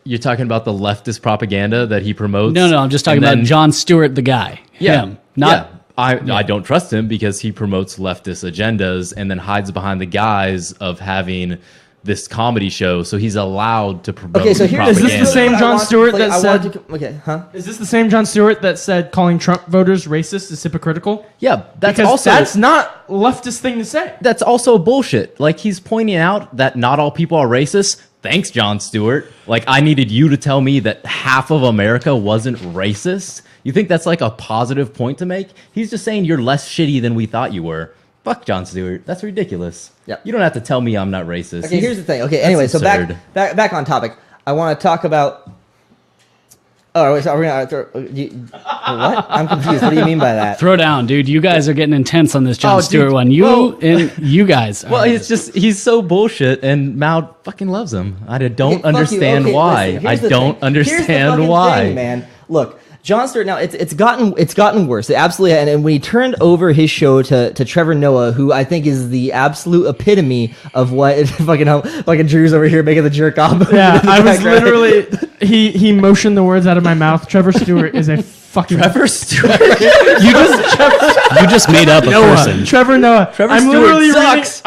You're talking about the leftist propaganda that he promotes? No, I'm just talking and about then- Jon Stewart, the guy. Him. Not. Yeah. I don't trust him because he promotes leftist agendas and then hides behind the guise of having this comedy show, so he's allowed to promote Okay, so here's propaganda. Is this the same I Jon want to Stewart play- that I said- want to- okay, huh? Is this the same Jon Stewart that said calling Trump voters racist is hypocritical? Yeah, that's Because also that's not leftist thing to say. that's also bullshit. Like, he's pointing out that not all people are racist. Thanks, Jon Stewart. Like, I needed you to tell me that half of America wasn't racist. You think that's like a positive point to make? He's just saying you're less shitty than we thought you were. Fuck Jon Stewart. That's ridiculous. Yep. You don't have to tell me I'm not racist. Okay, here's the thing. Okay, anyway, so absurd. back on topic. I want to talk about. Oh, wait, so are we gonna what? I'm confused. What do you mean by that? Throw down, dude. You guys are getting intense on this Jon Oh, Stewart dude, one. You well- and you guys. Well, are- it's just he's so bullshit, and Mao fucking loves him. I don't Okay, fuck you. understand Okay, why. listen, I here's the don't thing. Here's the understand fucking why. thing, man. Look, Jon Stewart, now it's gotten worse. It absolutely, and when he turned over his show to Trevor Noah, who I think is the absolute epitome of what fucking Drew's over here making the jerk off. Yeah, I was literally he motioned the words out of my mouth. Trevor Stewart is a fucking Trevor Stewart. You just made up a person. Trevor Noah. Trevor I'm Stewart literally sucks.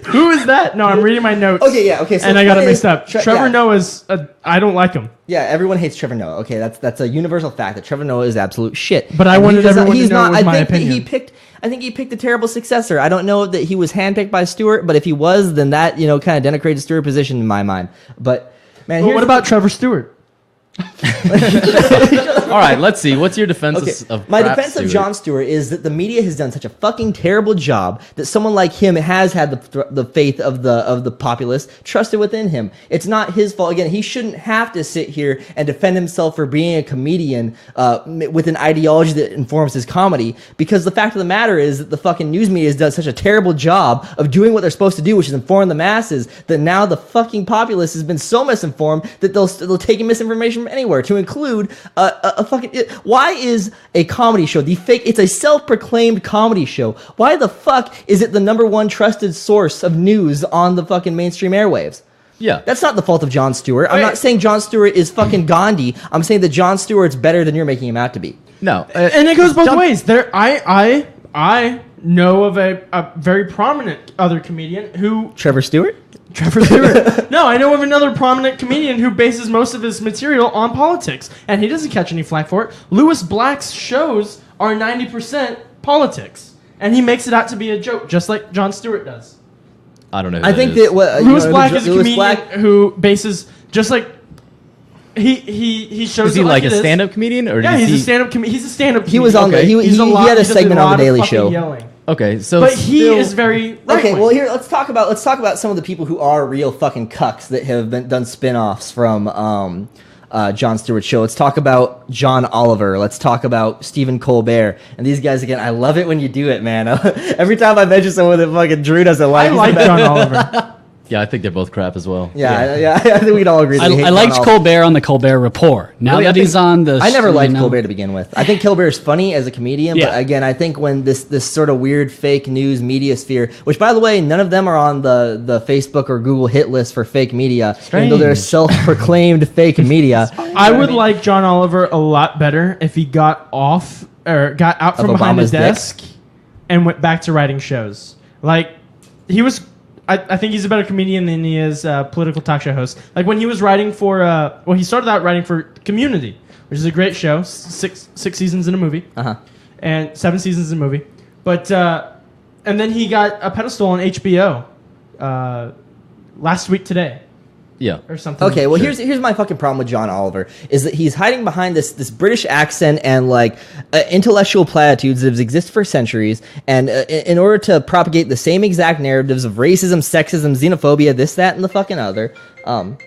Who is that? No, I'm reading my notes. Okay, yeah, okay. So and I got it what mixed is- up. Trevor Noah's. I don't like him. Yeah, everyone hates Trevor Noah. Okay, that's a universal fact that Trevor Noah is absolute shit. But I And wanted he does everyone to he's know not. it was I my think that opinion. I think he picked a terrible successor. I don't know that he was handpicked by Stewart, but if he was, then that kind of denigrated Stewart's position in my mind. But man, Well, what about Trevor Stewart? All right, let's see. What's your defense of my crap defense of Stewart? Jon Stewart is that the media has done such a fucking terrible job that someone like him has had the faith of the populace trusted within him. It's not his fault. Again, he shouldn't have to sit here and defend himself for being a comedian with an ideology that informs his comedy. Because the fact of the matter is that the fucking news media has done such a terrible job of doing what they're supposed to do, which is inform the masses, that now the fucking populace has been so misinformed that they'll take in misinformation from anywhere, to include a fucking. Why is a comedy show it's a self-proclaimed comedy show? Why the fuck is it the number one trusted source of news on the fucking mainstream airwaves? Yeah. That's not the fault of Jon Stewart. I'm not saying Jon Stewart is fucking Gandhi. I'm saying that Jon Stewart's better than you're making him out to be. No. And it goes both ways. I know of a very prominent other comedian who Trevor Stewart? Trevor Stewart. No, I know of another prominent comedian who bases most of his material on politics, and he doesn't catch any flack for it. Louis Black's shows are 90% politics, and he makes it out to be a joke, just like Jon Stewart does. I don't know. Who I think is. that Louis Black is a Louis comedian Black- who bases just like he shows. Is he it like it a is. stand-up comedian, or Yeah, is he's he? a stand-up comedian. He's a stand-up. He was on comedian. the he He's a lot- had a he does segment on lot the of Daily fucking Show. Yelling. Okay, so But he still- is very Okay, right-wing. well here let's talk about some of the people who are real fucking cucks that have done spin-offs from Jon Stewart's show. Let's talk about John Oliver. Let's talk about Stephen Colbert. And these guys again, I love it when you do it, man. Every time I mention someone that fucking Drew doesn't like, I like John Oliver. Yeah, I think they're both crap as well. Yeah, I think we'd all agree. That we hate I liked John Oliver. Colbert on the Colbert Report. Now Really? that he's on the, I never liked you know- Colbert to begin with. I think Colbert is funny as a comedian, but Yeah. again, I think when this sort of weird fake news media sphere, which by the way, none of them are on the Facebook or Google hit list for fake media, even though they're Strange. self-proclaimed fake media. I would like John Oliver a lot better if he got off or got out Of from behind Obama's the desk and went back to writing shows. Like he was. I think he's a better comedian than he is a political talk show host. Like when he was writing for, he started out writing for Community, which is a great show, six seasons in a movie, and 7 seasons in a movie. But and then he got a pedestal on HBO last week today Yeah. or something. Okay, well Sure. here's my fucking problem with John Oliver is that he's hiding behind this British accent and like intellectual platitudes that have existed for centuries, and in order to propagate the same exact narratives of racism, sexism, xenophobia, this, that, and the fucking other. We're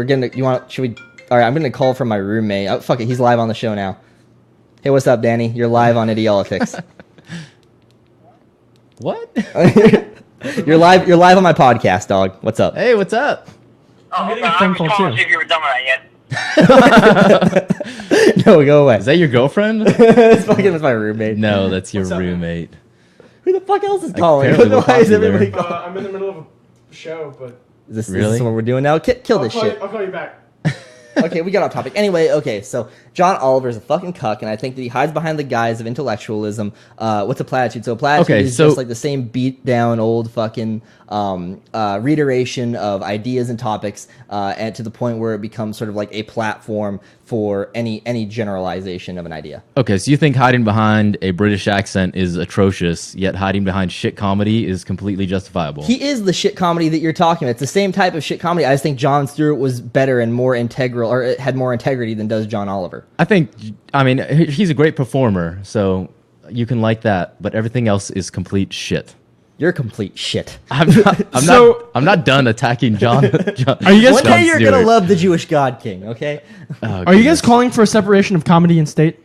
gonna. You want? Should we? All right, I'm gonna call from my roommate. Oh, fuck it, he's live on the show now. Hey, what's up, Danny? You're live on Idiolitics. What? You're live on my podcast, dog. What's up? Hey, what's up? I'm getting a I phone was call calling too. to see if you were done with that yet. No, go away. Is that your girlfriend? It's fucking with my roommate. No, that's your What's up, man? roommate. Who the fuck else is calling? Apparently we're Why is popular. everybody calling? I'm in the middle of a show, but Is this Really? what we're doing now? Kill this shit. I'll call you back. Okay, we got off topic. Anyway, okay, so John Oliver is a fucking cuck, and I think that he hides behind the guise of intellectualism. What's a platitude? So a platitude Okay, is so- just like the same beat down old fucking reiteration of ideas and topics, and to the point where it becomes sort of like a platform for any generalization of an idea. Okay, so you think hiding behind a British accent is atrocious, yet hiding behind shit comedy is completely justifiable? He is the shit comedy that you're talking about. It's the same type of shit comedy. I just think Jon Stewart was better and more integral, or had more integrity than does John Oliver. I mean, he's a great performer, so you can like that, but everything else is complete shit. You're complete shit. I'm So- not done attacking John. Are you guys- One Jon day you're gonna Stewart. love the Jewish God King, okay? Oh, Are you goodness. guys calling for a separation of comedy and state?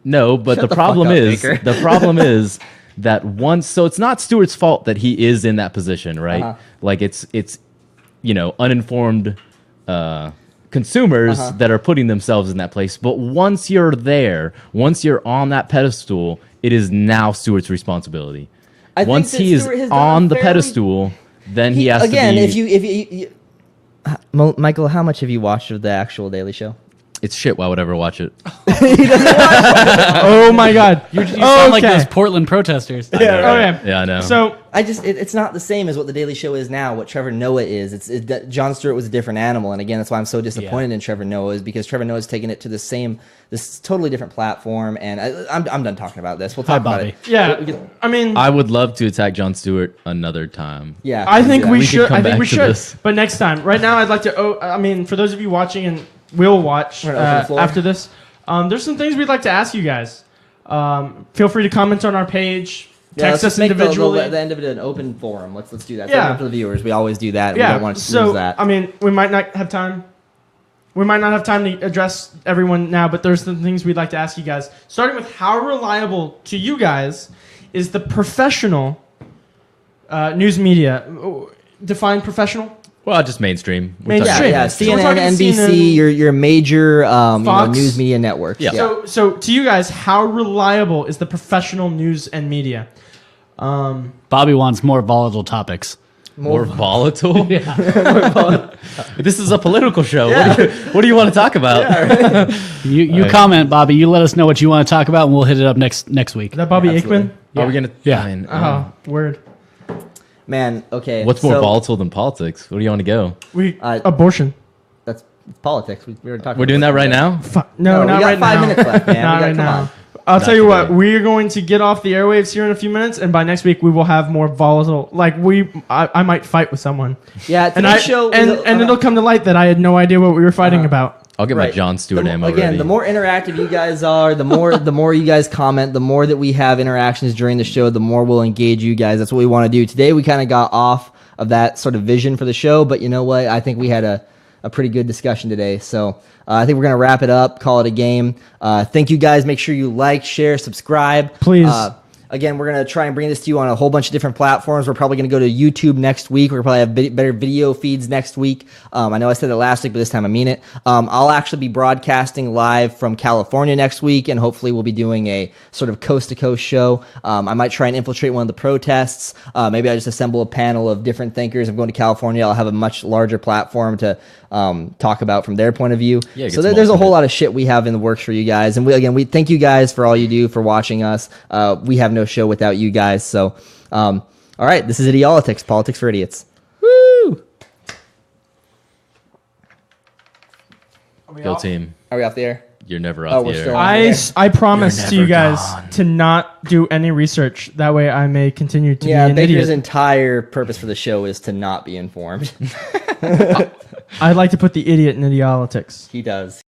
No, but Shut the the problem fuck up, is Baker. the problem is that once, so it's not Stewart's fault that he is in that position, right? Uh-huh. Like it's uninformed consumers that are putting themselves in that place. But once you're there, once you're on that pedestal, it is now Stewart's responsibility. I think Once that he is Stewart has done on the fairly- pedestal, then he has again, to be. if you Michael, how much have you watched of the actual Daily Show? It's shit. Why would I ever watch it? Oh my God! You sound like those Portland protesters. I know, right? Okay. Yeah, I know. So It's not the same as what the Daily Show is now. What Trevor Noah is, Jon Stewart was a different animal, and again, that's why I'm so disappointed in Trevor Noah, is because Trevor Noah's taken it to this totally different platform. And I'm done talking about this. We'll talk about Bobby. it. yeah, I mean, I would love to attack Jon Stewart another time. Yeah, I think we We could should. come I think back we to should. this. But next time. Right now, I'd like to. I mean, for those of you watching and will watch We're gonna open the floor. after this, there's some things we'd like to ask you guys. Feel free to comment on our page. Yeah, Text let's us make individually. the end of it an open forum. Let's do that. Yeah. For the viewers, we always do that. Yeah. We don't want to So lose that. I mean, we might not have time. We might not have time to address everyone now, but there's some things we'd like to ask you guys. Starting with how reliable to you guys is the professional news media? Define professional. Well, just mainstream. We're Mainstream. talking Yeah, Mainstream. So we're CNN, talking NBC, CNN, your major Fox. news media networks. Yeah. So to you guys, how reliable is the professional news and media? Bobby wants more volatile topics. More volatile? This is a political show. What do you want to talk about? You comment, Bobby. You let us know what you want to talk about, and we'll hit it up next week. Is that Bobby Absolutely. Aikman? Are we going to... Yeah. Fine. Oh, word. Man, okay. What's more so volatile than politics? Where do you want to go? Abortion. That's politics. We were talking. We're doing that right now? No, we not got right 5 now. minutes left, man. Not right come now. on. I'll Not tell you what. today. We're going to get off the airwaves here in a few minutes, and by next week we will have more volatile. Like I might fight with someone, Yeah, and today's show and it'll come to light that I had no idea what we were fighting about. I'll get my Right. Jon Stewart ammo Again, ready. the more interactive you guys are, the more you guys comment, the more that we have interactions during the show, the more we'll engage you guys. That's what we want to do. Today we kind of got off of that sort of vision for the show, but you know what? I think we had a pretty good discussion today. So I think we're going to wrap it up, call it a game. Thank you guys. Make sure you like, share, subscribe. Please. Again, we're going to try and bring this to you on a whole bunch of different platforms. We're probably going to go to YouTube next week. We're going to probably have better video feeds next week. I know I said it last week, but this time I mean it. I'll actually be broadcasting live from California next week, and hopefully we'll be doing a sort of coast-to-coast show. I might try and infiltrate one of the protests. Maybe I just assemble a panel of different thinkers. I'm going to California. I'll have a much larger platform to talk about from their point of view. Yeah, get so some there's a whole ultimate. lot of shit we have in the works for you guys. And we thank you guys for all you do, for watching us. We have no show without you guys. So, all right, this is Idiolitics, Politics for Idiots. Woo! Go team. Are we off the air? You're never Oh, off we're the still air. on. I promise to you never guys gone. to not do any research. That way, I may continue to Yeah, be an Baker's idiot. entire purpose for the show is to not be informed. I'd like to put the idiot in Idiolitics. He does.